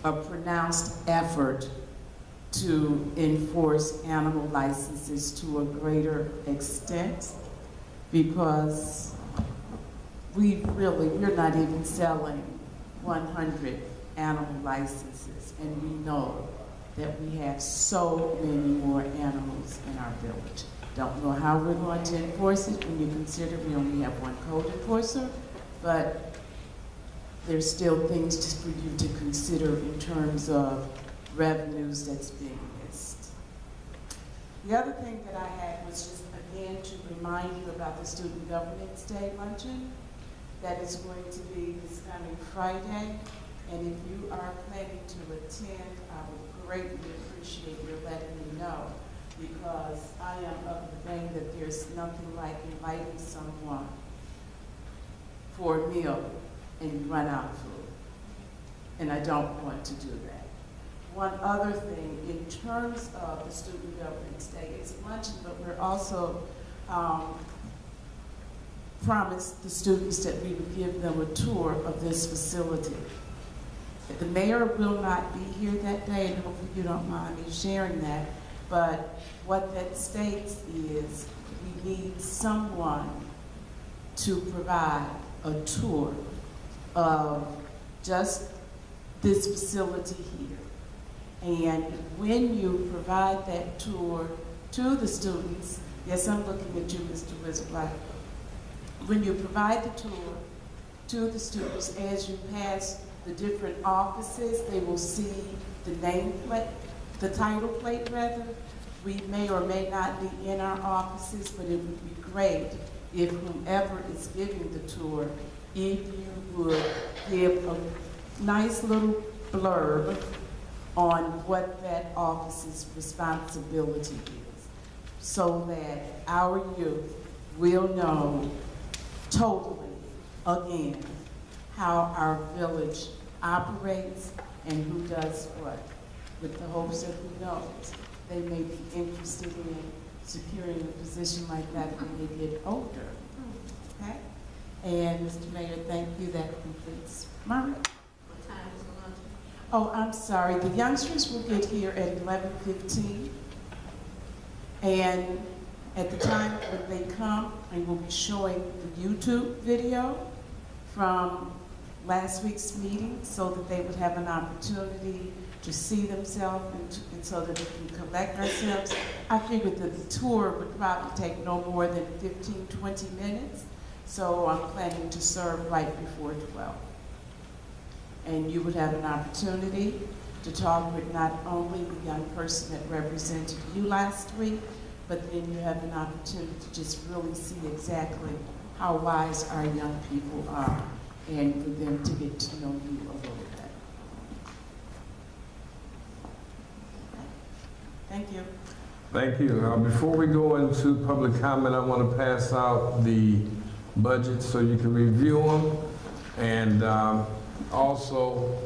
a pronounced effort to enforce animal licenses to a greater extent, because we're not even selling 100 animal licenses, and we know that we have so many more animals in our village. Don't know how we're going to enforce it when you consider we only have one code enforcer, but there's still things for you to consider in terms of revenues that's being missed. The other thing that I had was just, again, to remind you about the Student Governance Day luncheon that is going to be this coming Friday. And if you are planning to attend, I would greatly appreciate your letting me know, because I am of the vein that there's nothing like inviting someone for a meal and you run out of food. And I don't want to do that. One other thing, in terms of the Student Governance Day, it's luncheon, but we're also promised the students that we would give them a tour of this facility. The mayor will not be here that day, and hopefully you don't mind me sharing that, but what that states is we need someone to provide a tour of just this facility here. And when you provide that tour to the students, yes, I'm looking at you, Mr. Wizblack. When you provide the tour to the students, as you pass the different offices, they will see the nameplate, the title plate rather. We may or may not be in our offices, but it would be great if whomever is giving the tour, if you would give a nice little blurb on what that office's responsibility is, so that our youth will know totally, again, how our village operates and who does what, with the hopes that who knows they may be interested in securing a position like that when they get older. Okay? And Mr. Mayor, thank you. That completes my report. What time is the luncheon? Oh, I'm sorry. The youngsters will get here at 11:15. And at the time when they come, I will be showing the YouTube video from last week's meeting so that they would have an opportunity to see themselves and so that we can collect ourselves. I figured that the tour would probably take no more than 15, 20 minutes. So I'm planning to serve right before 12. And you would have an opportunity to talk with not only the young person that represented you last week, but then you have an opportunity to just really see exactly how wise our young people are and for them to get to know you a little bit. Thank you. Thank you. Before we go into public comment, I want to pass out the budget so you can review them. And also,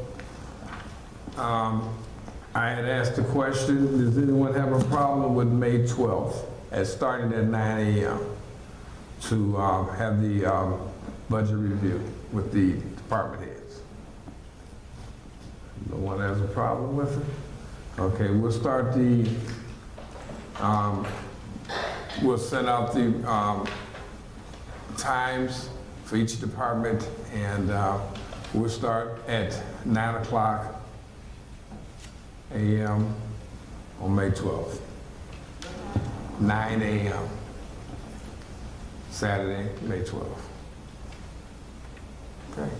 I had asked a question, does anyone have a problem with May 12th, starting at 9 a.m. to have the budget review with the department heads? No one has a problem with it? Okay, we'll start the, we'll send out the times for each department, and we'll start at 9 o'clock a.m. on May 12th. 9 a.m. Saturday, May 12th. Okay.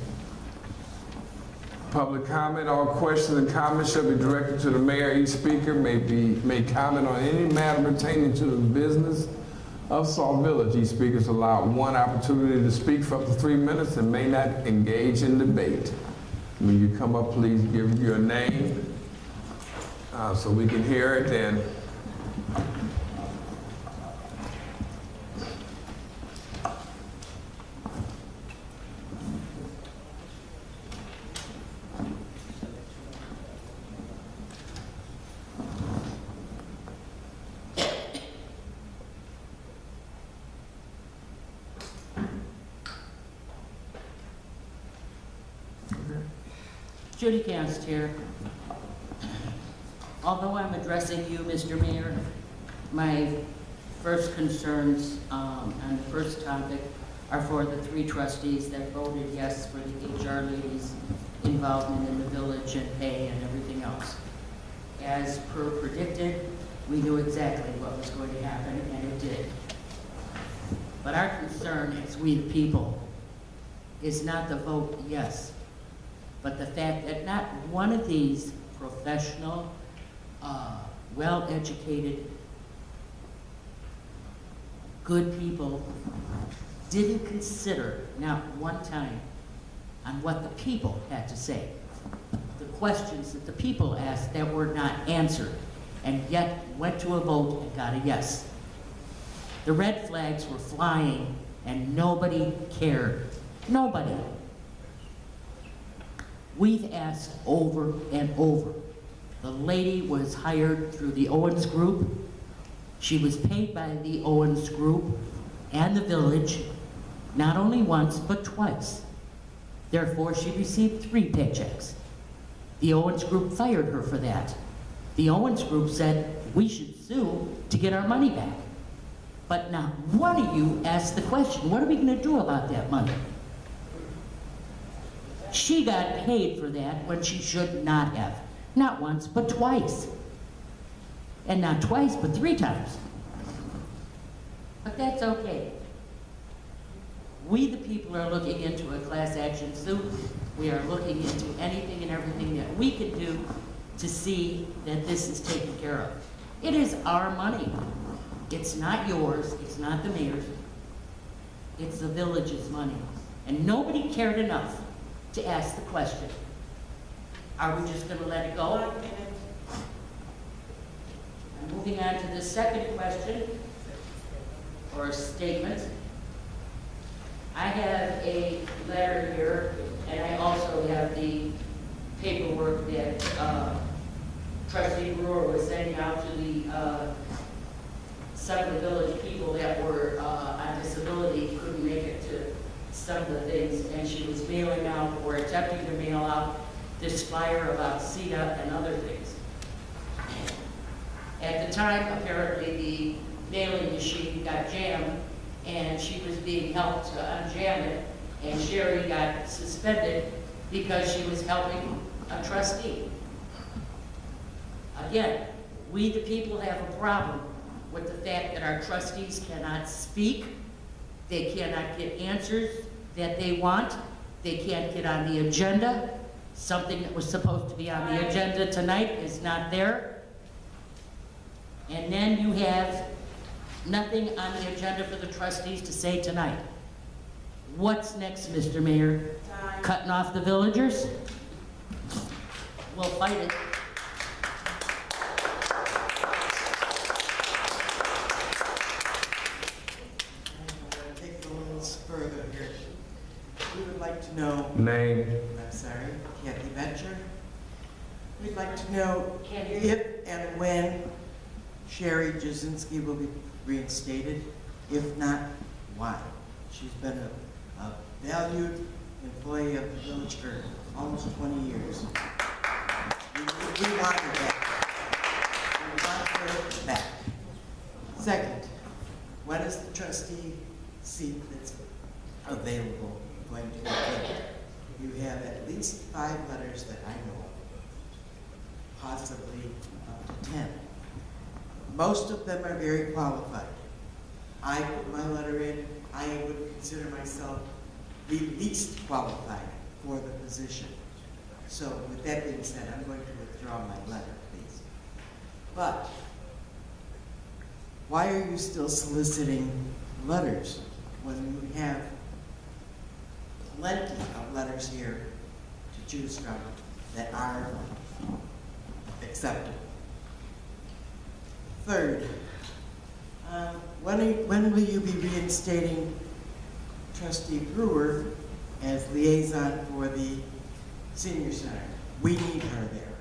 Public comment. All questions and comments shall be directed to the mayor. Each speaker may comment on any matter pertaining to the business of Sauk Village. Each speaker is allowed one opportunity to speak for up to 3 minutes and may not engage in debate. When you come up, please give your name so we can hear it. And Judy Cast here. Although I'm addressing you, Mr. Mayor, my first concerns on the first topic are for the 3 trustees that voted yes for the HR ladies' involvement in the village and pay and everything else. As per predicted, we knew exactly what was going to happen, and it did. But our concern as we the people is not the vote yes, but the fact that not one of these professional, well-educated, good people didn't consider, not one time, on what the people had to say. The questions that the people asked that were not answered, and yet went to a vote and got a yes. The red flags were flying, and nobody cared. Nobody. We've asked over and over. The lady was hired through the Owens Group. She was paid by the Owens Group and the village, not only once, but twice. Therefore, she received 3 paychecks. The Owens Group fired her for that. The Owens Group said, we should sue to get our money back. But not one of you asked the question, what are we gonna do about that money? She got paid for that when she should not have. Not once, but twice. And not twice, but 3 times. But that's okay. We, the people, are looking into a class action suit. We are looking into anything and everything that we can do to see that this is taken care of. It is our money. It's not yours, it's not the mayor's. It's the village's money. And nobody cared enough to ask the question. Are we just gonna let it go? I'm moving on to the second question, or statement. I have a letter here, and I also have the paperwork that Trustee Brewer was sending out to the some of the village people that were on disability, couldn't make it to some of the things, and she was mailing out, or attempting to mail out, this flyer about CETA and other things. At the time, apparently, the mailing machine got jammed, and she was being helped to unjam it, and Sherry got suspended because she was helping a trustee. Again, we the people have a problem with the fact that our trustees cannot speak, they cannot get answers that they want, they can't get on the agenda. Something that was supposed to be on the agenda tonight is not there. And then you have nothing on the agenda for the trustees to say tonight. What's next, Mr. Mayor? Cutting off the villagers? We'll fight it. Take it a little further here. We would like to know, name. I'm sorry, Kathy Venture. We'd like to know Kathy. if and when Sherry Jasinski will be reinstated. If not, why? She's been a valued employee of the village for almost 20 years. We want her back. We want her back. Second, when is the trustee seat that's available going to be filled? You have at least 5 letters that I know of, possibly up to 10. Most of them are very qualified. I put my letter in. I would consider myself the least qualified for the position. So with that being said, I'm going to withdraw my letter, please. But why are you still soliciting letters when you have plenty of letters here to choose from that are acceptable? Third, when will you be reinstating Trustee Brewer as liaison for the senior center? We need her there.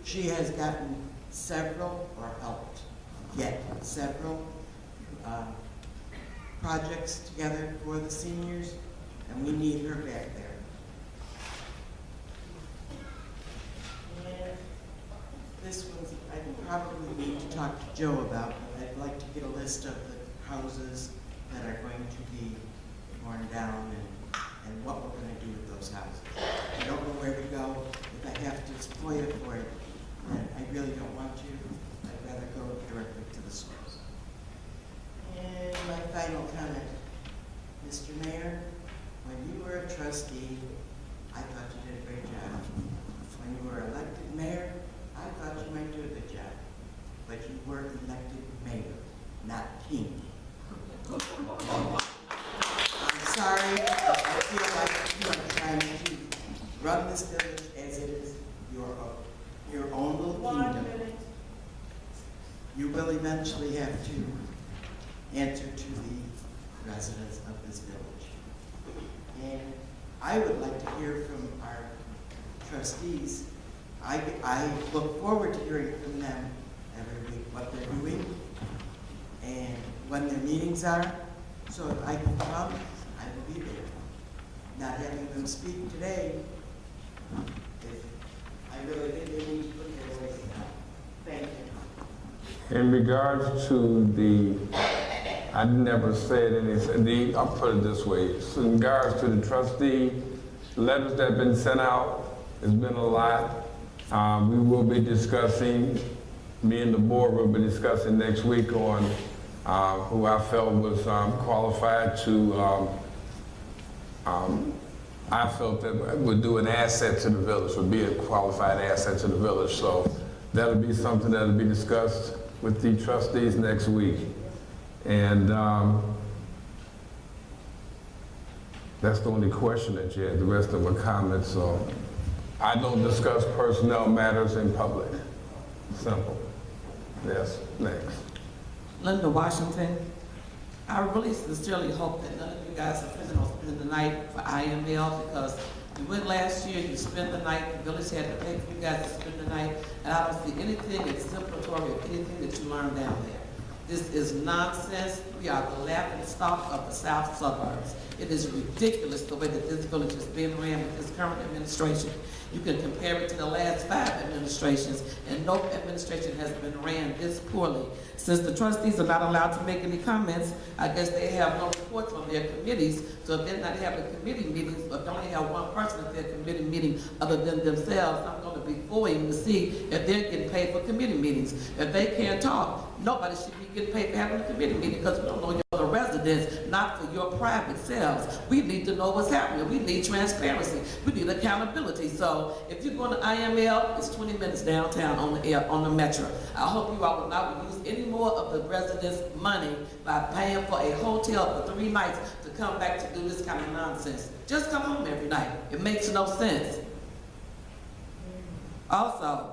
She has gotten several, or helped get several projects together for the seniors, and we need her back there. And this one's, I probably need to talk to Joe about. I'd like to get a list of the houses that are going to be torn down and what we're going to do with those houses. I don't know where to go. If I have to FOIA for it, then I really don't want to. I'd rather go directly to the source. And my final comment, Mr. Mayor, when you were a trustee, I thought you did a great job. When you were elected mayor, I thought you might do a good job. But you were elected mayor, not king. I'm sorry, I feel like you are trying to run this village as it is your own little kingdom. You will eventually have to answer to the residents of this village. And I would like to hear from our trustees. I look forward to hearing from them every week what they're doing and when their meetings are. So if I can come, I will be there. Not having them speak today, I really think they need to put their voice down. Thank you. In regards to I never said anything, I'll put it this way. So in regards to the trustee letters that have been sent out, it's been a lot. We will be discussing, me and the board will be discussing next week on who I felt was qualified to, I felt that would do an asset to the village, would be a qualified asset to the village. So that'll be something that'll be discussed with the trustees next week. And that's the only question that you had. The rest of them are comments. So I don't discuss personnel matters in public. Simple. Yes, next. Linda Washington. I really sincerely hope that none of you guys are planning on spending the night for IML, because you went last year, you spent the night, the village had to pay for you guys to spend the night, and I don't see anything exemplary of anything that you learned down there. This is nonsense. We are the laughing stock of the south suburbs. It is ridiculous the way that this village is being ran with this current administration. You can compare it to the last 5 administrations, and no administration has been ran this poorly. Since the trustees are not allowed to make any comments, I guess they have no reports on their committees, so if they're not having committee meetings, but only have one person at their committee meeting other than themselves, I'm going to be following to see if they're getting paid for committee meetings. If they can't talk, nobody should be getting paid for having a committee meeting, because we don't know you're the residents, not for your private selves. We need to know what's happening. We need transparency. We need accountability. So if you're going to IML, it's 20 minutes downtown on the metro. I hope you all will not use any more of the residents' money by paying for a hotel for 3 nights to come back to do this kind of nonsense. Just come home every night. It makes no sense. Also,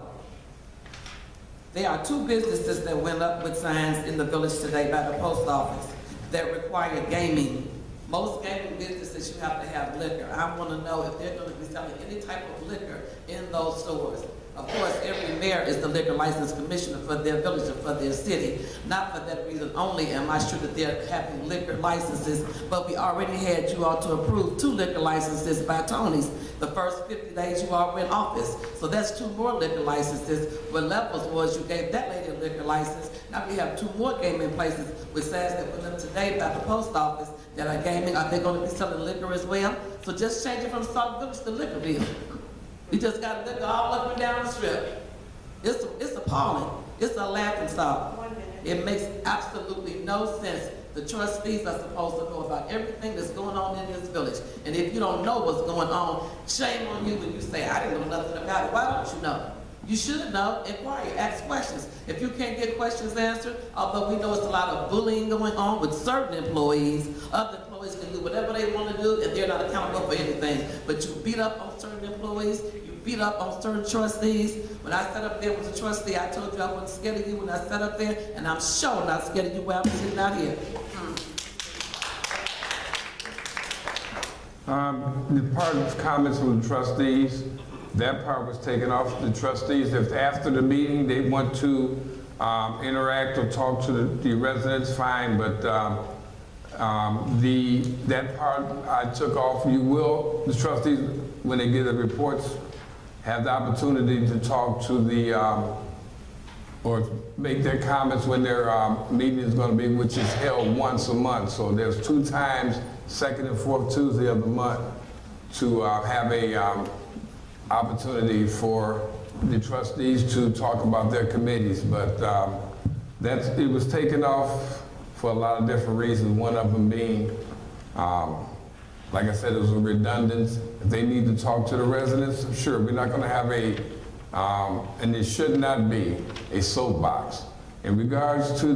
there are 2 businesses that went up with signs in the village today by the post office that require gaming. Most gaming businesses, you have to have liquor. I want to know if they're going to be selling any type of liquor in those stores. Of course, every mayor is the liquor license commissioner for their village or for their city. Not for that reason only am I sure that they're having liquor licenses, but we already had you all to approve 2 liquor licenses by Tony's the first 50 days you all were in office. So that's 2 more liquor licenses. What levels was you gave that lady a liquor license. Now we have 2 more gaming places with signs that went up today by the post office that are gaming. Are they going to be selling liquor as well? So just change it from Sauk Village to Liquorville. We just got liquor all up and down the strip. It's appalling. It's a laughing stock. It makes absolutely no sense. The trustees are supposed to know about everything that's going on in this village. And if you don't know what's going on, shame on you when you say, I didn't know nothing about it. Why don't you know? You should know, inquire, ask questions. If you can't get questions answered, although we know it's a lot of bullying going on with certain employees, other employees can do whatever they want to do and they're not accountable for anything. But you beat up on certain employees, you beat up on certain trustees. When I sat up there with the trustee, I told you I wasn't scared of you when I sat up there, and I'm sure not scared of you when I'm sitting out here. The part of comments from the trustees, that part was taken off the trustees. If after the meeting they want to interact or talk to the residents, fine, but that part I took off. You will, the trustees, when they get the reports, have the opportunity to talk to the, or make their comments when their meeting is going to be, which is held once a month. So there's 2 times, second and fourth Tuesday of the month, to have a opportunity for the trustees to talk about their committees. But it was taken off for a lot of different reasons. One of them being, like I said, it was a redundance. If they need to talk to the residents, sure, we're not going to have and it should not be a soapbox. In regards to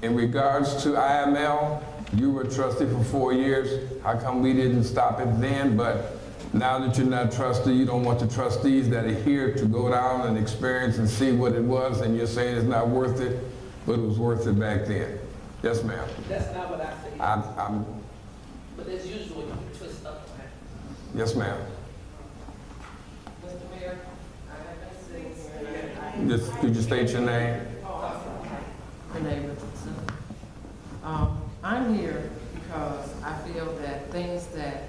IML, you were a trustee for 4 years. How come we didn't stop it then? But now that you're not trustee, you don't want the trustees that are here to go down and experience and see what it was, and you're saying it's not worth it, but it was worth it back then. Yes, ma'am. That's not what I said. But as usual, you twist up, right? Yes, ma'am. Mr. Mayor, I have Just, could you state your name? Renee Richardson. I'm here because I feel that things that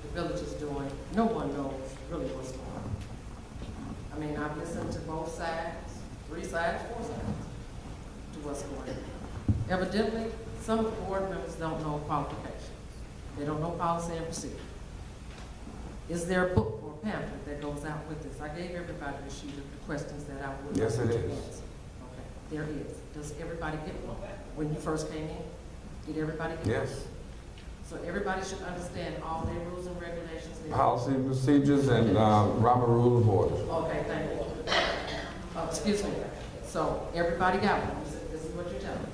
the village is doing, no one knows really what's going on. I mean, I've listened to both sides, 3 sides, 4 sides, to what's going on. Evidently, some of the board members don't know qualifications. They don't know policy and procedure. Is there a book or pamphlet that goes out with this? I gave everybody a sheet of the questions that I would. Yes, it is. Okay, there is. Does everybody get one? When you first came in, did everybody get one? Yes. So everybody should understand all their rules and regulations. Policy and procedures and Robert Rule of Order. Okay, thank you. Excuse me. So everybody got one. This is what you're telling me.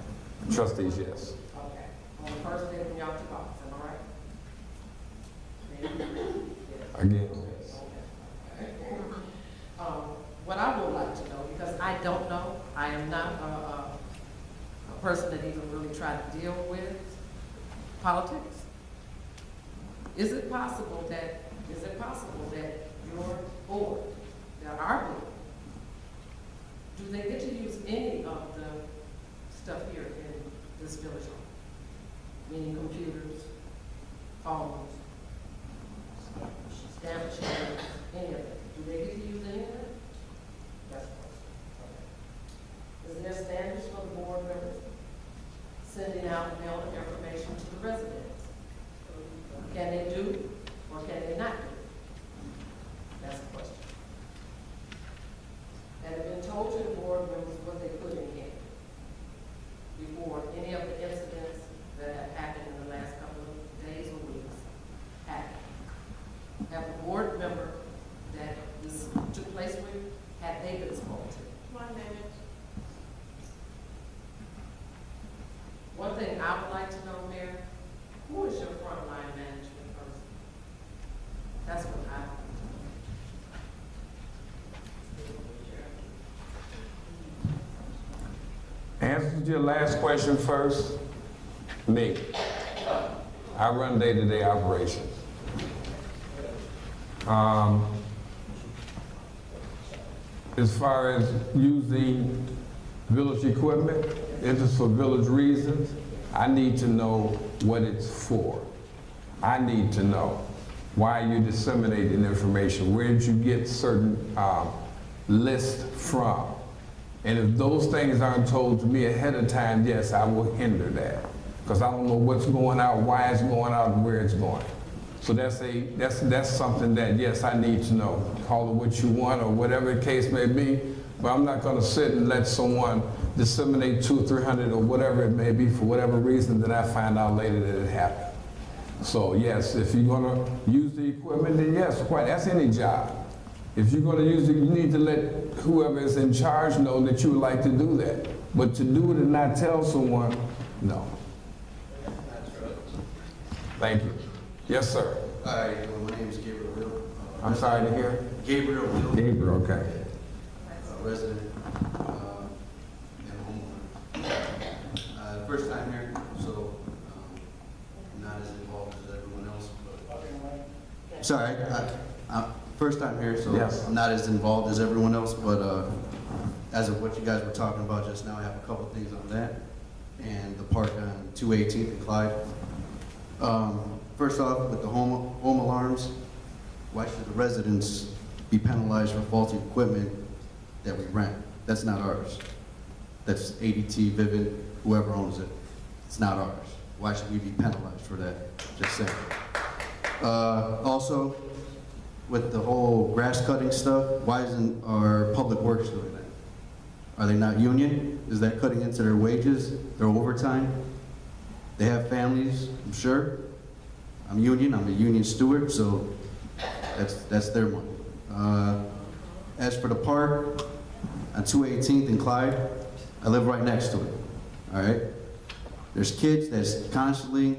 Trustees, yes. Okay. On the first day when y'all took office, am I right? Again, yes. What I would like to know, because I don't know, I am not a person that even really tried to deal with politics. Is it possible that your board, that our board, do they get to use any of the stuff here in this village hall? Meaning computers, phones, stamp machines, any of it? Do they get to use any of it? That's one. Okay. Is there standards for the board members sending out mail information to the residents? Can they do or can they not do? That's the question. And have been told to the board members what they put in here before any of the incidents that have happened in the last couple of days or weeks happened. Have the board member that this took place with, had they been spoken to? 1 minute. One thing I would like to know, Mayor, who is your frontline management person? That's what I want to know. Answer your last question first. Me. I run day-to-day operations. As far as using village equipment, if it's for village reasons, I need to know what it's for. I need to know why you disseminating information. Where did you get certain lists from? And if those things aren't told to me ahead of time, yes, I will hinder that. Because I don't know what's going out, why it's going out, and where it's going. So that's something that, yes, I need to know. Call it what you want or whatever the case may be, but I'm not gonna sit and let someone disseminate 200 or 300 or whatever it may be for whatever reason that I find out later that it happened. So yes, if you're gonna use the equipment, then yes, quite, that's any job. If you're gonna use it, you need to let whoever is in charge know that you would like to do that. But to do it and not tell someone, no. Thank you. Yes, sir. Hi, my name is Gabriel Will. I'm sorry to hear. Gabriel Will. Gabriel, okay. Resident and homeowner. First time here, so I'm not as involved as everyone else. But sorry, first time here, so yes. I'm not as involved as everyone else. But as of what you guys were talking about just now, I have a couple things on that, and the park on 218th and Clyde. First off, with the home alarms, why should the residents be penalized for faulty equipment that we rent? That's not ours. That's ADT, Vivint, whoever owns it. It's not ours. Why should we be penalized for that? Just saying. Also, with the whole grass cutting stuff, why isn't our public works doing that? Are they not union? Is that cutting into their wages, their overtime? They have families, I'm sure. I'm union, I'm a union steward, so that's their money. As for the park on 218th and Clyde, I live right next to it, all right? There's kids that's constantly,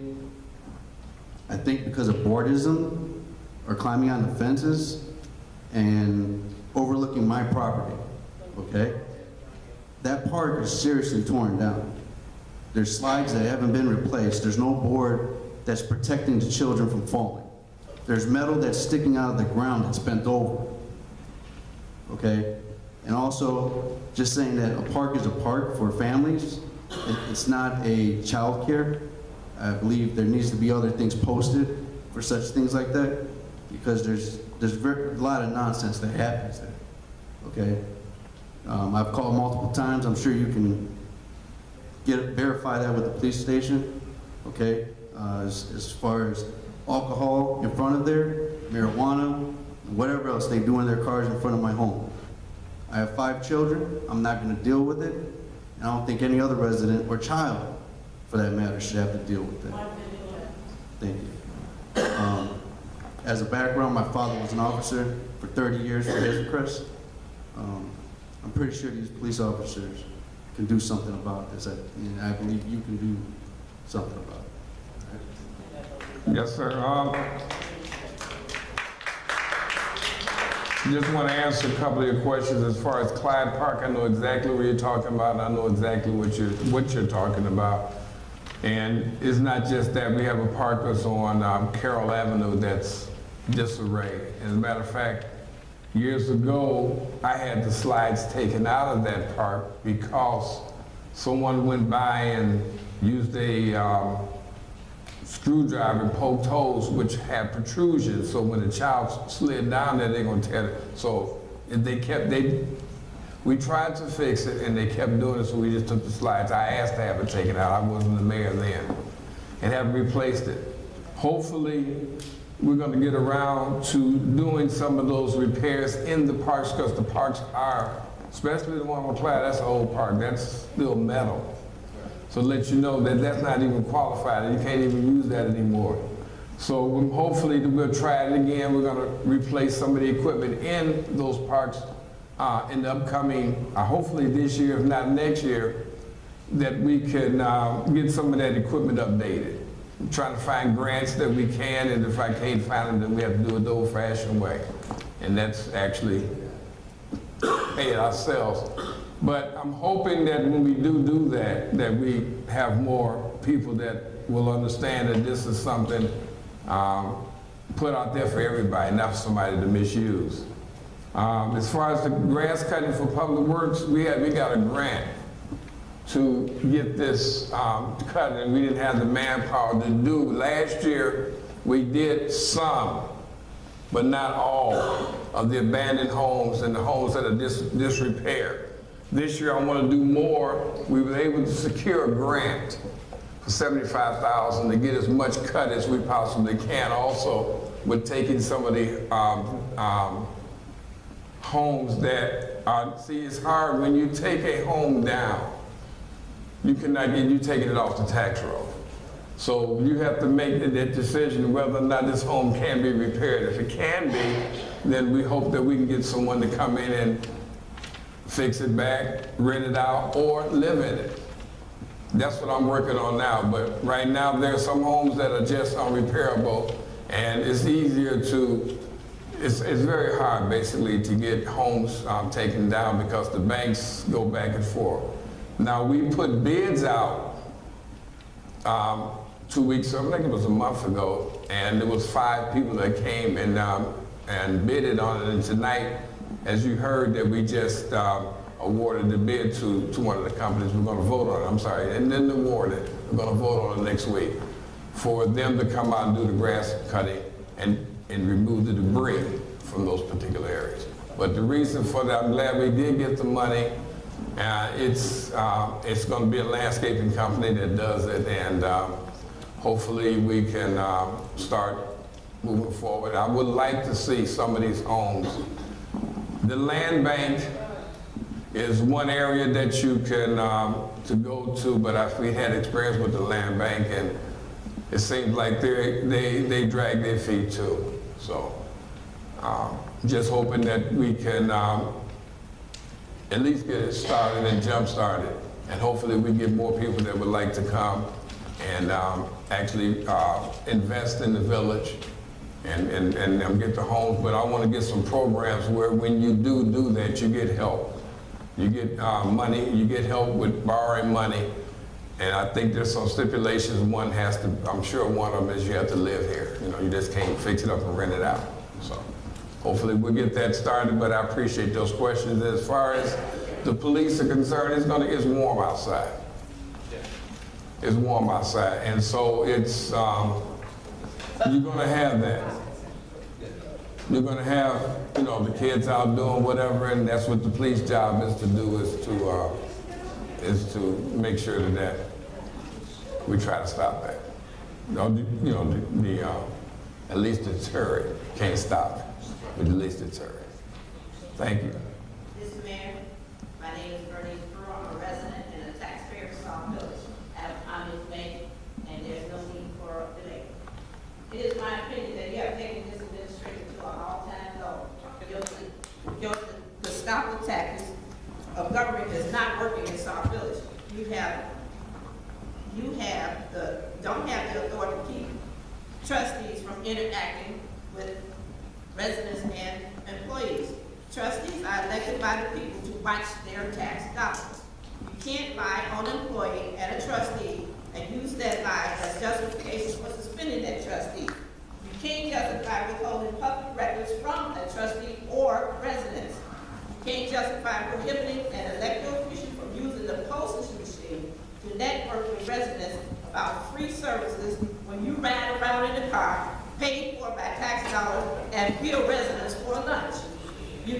I think because of boredom, are climbing on the fences and overlooking my property, okay? That park is seriously torn down. There's slides that haven't been replaced. There's no board that's protecting the children from falling. There's metal that's sticking out of the ground that's bent over, okay? And also, just saying that a park is a park for families, it's not a child care. I believe there needs to be other things posted for such things like that, because there's a lot of nonsense that happens there, okay? I've called multiple times. I'm sure you can verify that with the police station, okay? As far as alcohol in front of there, marijuana, whatever else they do in their cars in front of my home. I have 5 children. I'm not going to deal with it. And I don't think any other resident or child, for that matter, should have to deal with it. Thank you. As a background, my father was an officer for 30 years for Hazelcrest. I'm pretty sure these police officers can do something about this, and I believe you can do something about it. Yes, sir. Just want to answer a couple of your questions. As far as Clyde Park, I know exactly what you're talking about, and I know exactly what you're talking about. And it's not just that. We have a park that's on Carroll Avenue that's disarray. As a matter of fact, years ago, I had the slides taken out of that park because someone went by and used a screwdriver and poked holes which had protrusions. So when the child slid down there, they're going to tear it. So we tried to fix it and they kept doing it, so we just took the slides. I asked to have it taken out. I wasn't the mayor then, and have replaced it. Hopefully, we're going to get around to doing some of those repairs in the parks, because the parks are, especially the one on Clyde, that's an old park, that's still metal. So let you know that that's not even qualified, you can't even use that anymore. So hopefully we'll try it again. We're going to replace some of the equipment in those parks in the upcoming, hopefully this year, if not next year, that we can get some of that equipment updated. I'm trying to find grants that we can, and if I can't find them, then we have to do it the old-fashioned way. And that's actually pay it ourselves. But I'm hoping that when we do that, that we have more people that will understand that this is something put out there for everybody, not for somebody to misuse. As far as the grass cutting for Public Works, we got a grant to get this cut, and we didn't have the manpower to do. Last year, we did some, but not all, of the abandoned homes and the homes that are disrepair. This year, I want to do more. We were able to secure a grant $75,000 to get as much cut as we possibly can. Also, with taking some of the homes that are, see, it's hard when you take a home down, you cannot get, you taking it off the tax roll. So you have to make that decision whether or not this home can be repaired. If it can be, then we hope that we can get someone to come in and fix it back, rent it out, or live in it. That's what I'm working on now. But right now, there are some homes that are just unrepairable, and it's easier to, it's very hard basically to get homes taken down because the banks go back and forth. Now, we put bids out 2 weeks, I think it was a month ago, and there was 5 people that came and bidded on it. And tonight, as you heard, that we just awarded the bid to one of the companies. We're going to vote on it, I'm sorry, and then award it. We're going to vote on it next week for them to come out and do the grass cutting and remove the debris from those particular areas. But the reason for that, I'm glad we did get the money. It's going to be a landscaping company that does it, and hopefully we can start moving forward. I would like to see some of these homes. The land bank is one area that you can to go to, but we had experience with the land bank, and it seems like they drag their feet too. So just hoping that we can at least get it started and jump started, and hopefully we get more people that would like to come and actually invest in the village and get the homes. But I want to get some programs where when you do that, you get help. You get money, you get help with borrowing money, and I think there's some stipulations. One has to, I'm sure one of them is you have to live here. You know, you just can't fix it up and rent it out. So hopefully we'll get that started, but I appreciate those questions. As far as the police are concerned, it's warm outside. It's warm outside, and so it's, you're gonna have that. You're going to have, you know, the kids out doing whatever, and that's what the police job is to do, is to make sure that we try to stop that. You know, at least deter it. Can't stop it, but at least deter it. Thank you. Mr. Mayor, my name is Bernice Brewer. I'm a resident and a taxpayer of Sauk Village. I'm his bank, and there's no need for a delay. It is my opinion that you have taken this administration to an all-time low. The stop the tactics of government is not working in Sauk Village. You don't have the authority to keep trustees from interacting with residents and employees. Trustees are elected by the people to watch their tax dollars. You can't lie on an employee and a trustee and use that lie as justification for suspending that trustee. You can't justify withholding public records from a trustee or residents. You can't justify prohibiting an elected official from using the postage machine to network with residents about free services when you ride around in the car paid for by tax dollars and bill residents for lunch. You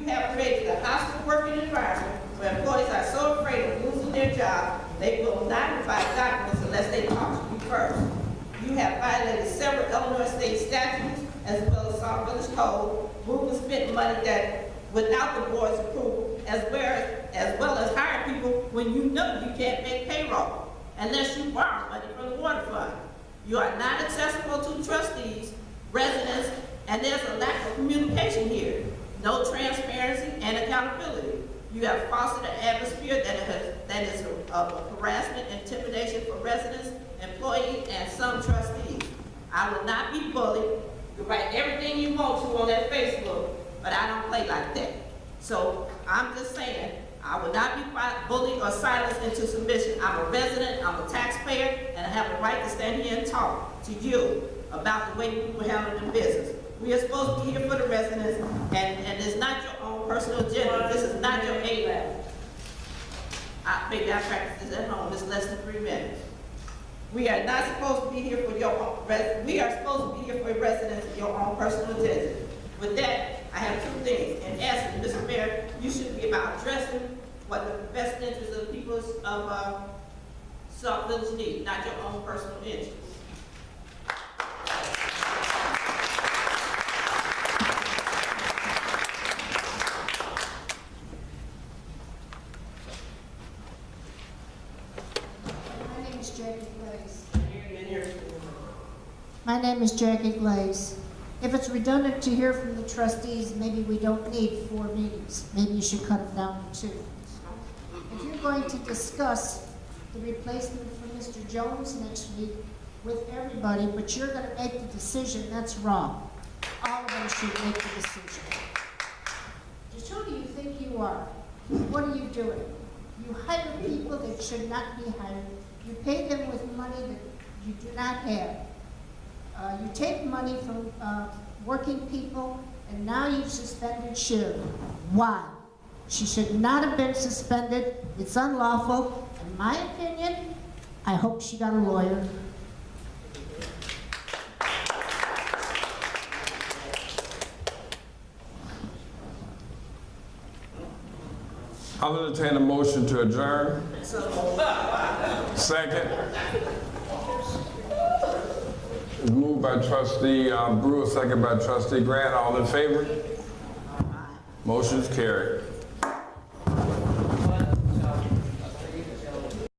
have created a hostile working environment where employees are so afraid of losing their job, they will not provide documents unless they talk to you first. You have violated several Illinois state statutes as well as Sauk Village Code, moving spent money that without the board's approval, as well as hire people when you know you can't make payroll unless you borrow money from the water fund. You are not accessible to trustees, residents, and there's a lack of communication here. No transparency and accountability. You have fostered an atmosphere that is of harassment, intimidation for residents, employees, and some trustees. I will not be bullied. You write everything you want to on that Facebook, but I don't play like that. So I'm just saying, I will not be bullied or silenced into submission. I'm a resident, I'm a taxpayer, and I have a right to stand here and talk to you about the way people handle their business. We are supposed to be here for the residents, and it's not your own personal agenda. This is not your A-level. Maybe I practice this at home. It's less than 3 minutes. We are not supposed to be here for your own, we are supposed to be here for residents of your own personal agenda. With that, I have 2 things. In essence, Mr. Mayor, you should be about addressing what the best interests of the people of Sauk Village needs, not your own personal interest. My name is Jackie Glaze. My name is Jackie Glaze. If it's redundant to hear from the trustees, maybe we don't need 4 meetings. Maybe you should cut it down to 2. If you're going to discuss the replacement for Mr. Jones next week with everybody, but you're going to make the decision, that's wrong. All of them should make the decision. Just who do you think you are? What are you doing? You hire people that should not be hired. You pay them with money that you do not have. You take money from working people, and now you've suspended Shirley. Why? She should not have been suspended. It's unlawful. In my opinion, I hope she got a lawyer. I'll entertain a motion to adjourn. Second. Moved by trustee Brewer, second by trustee Grant. All in favor? Motion is carried.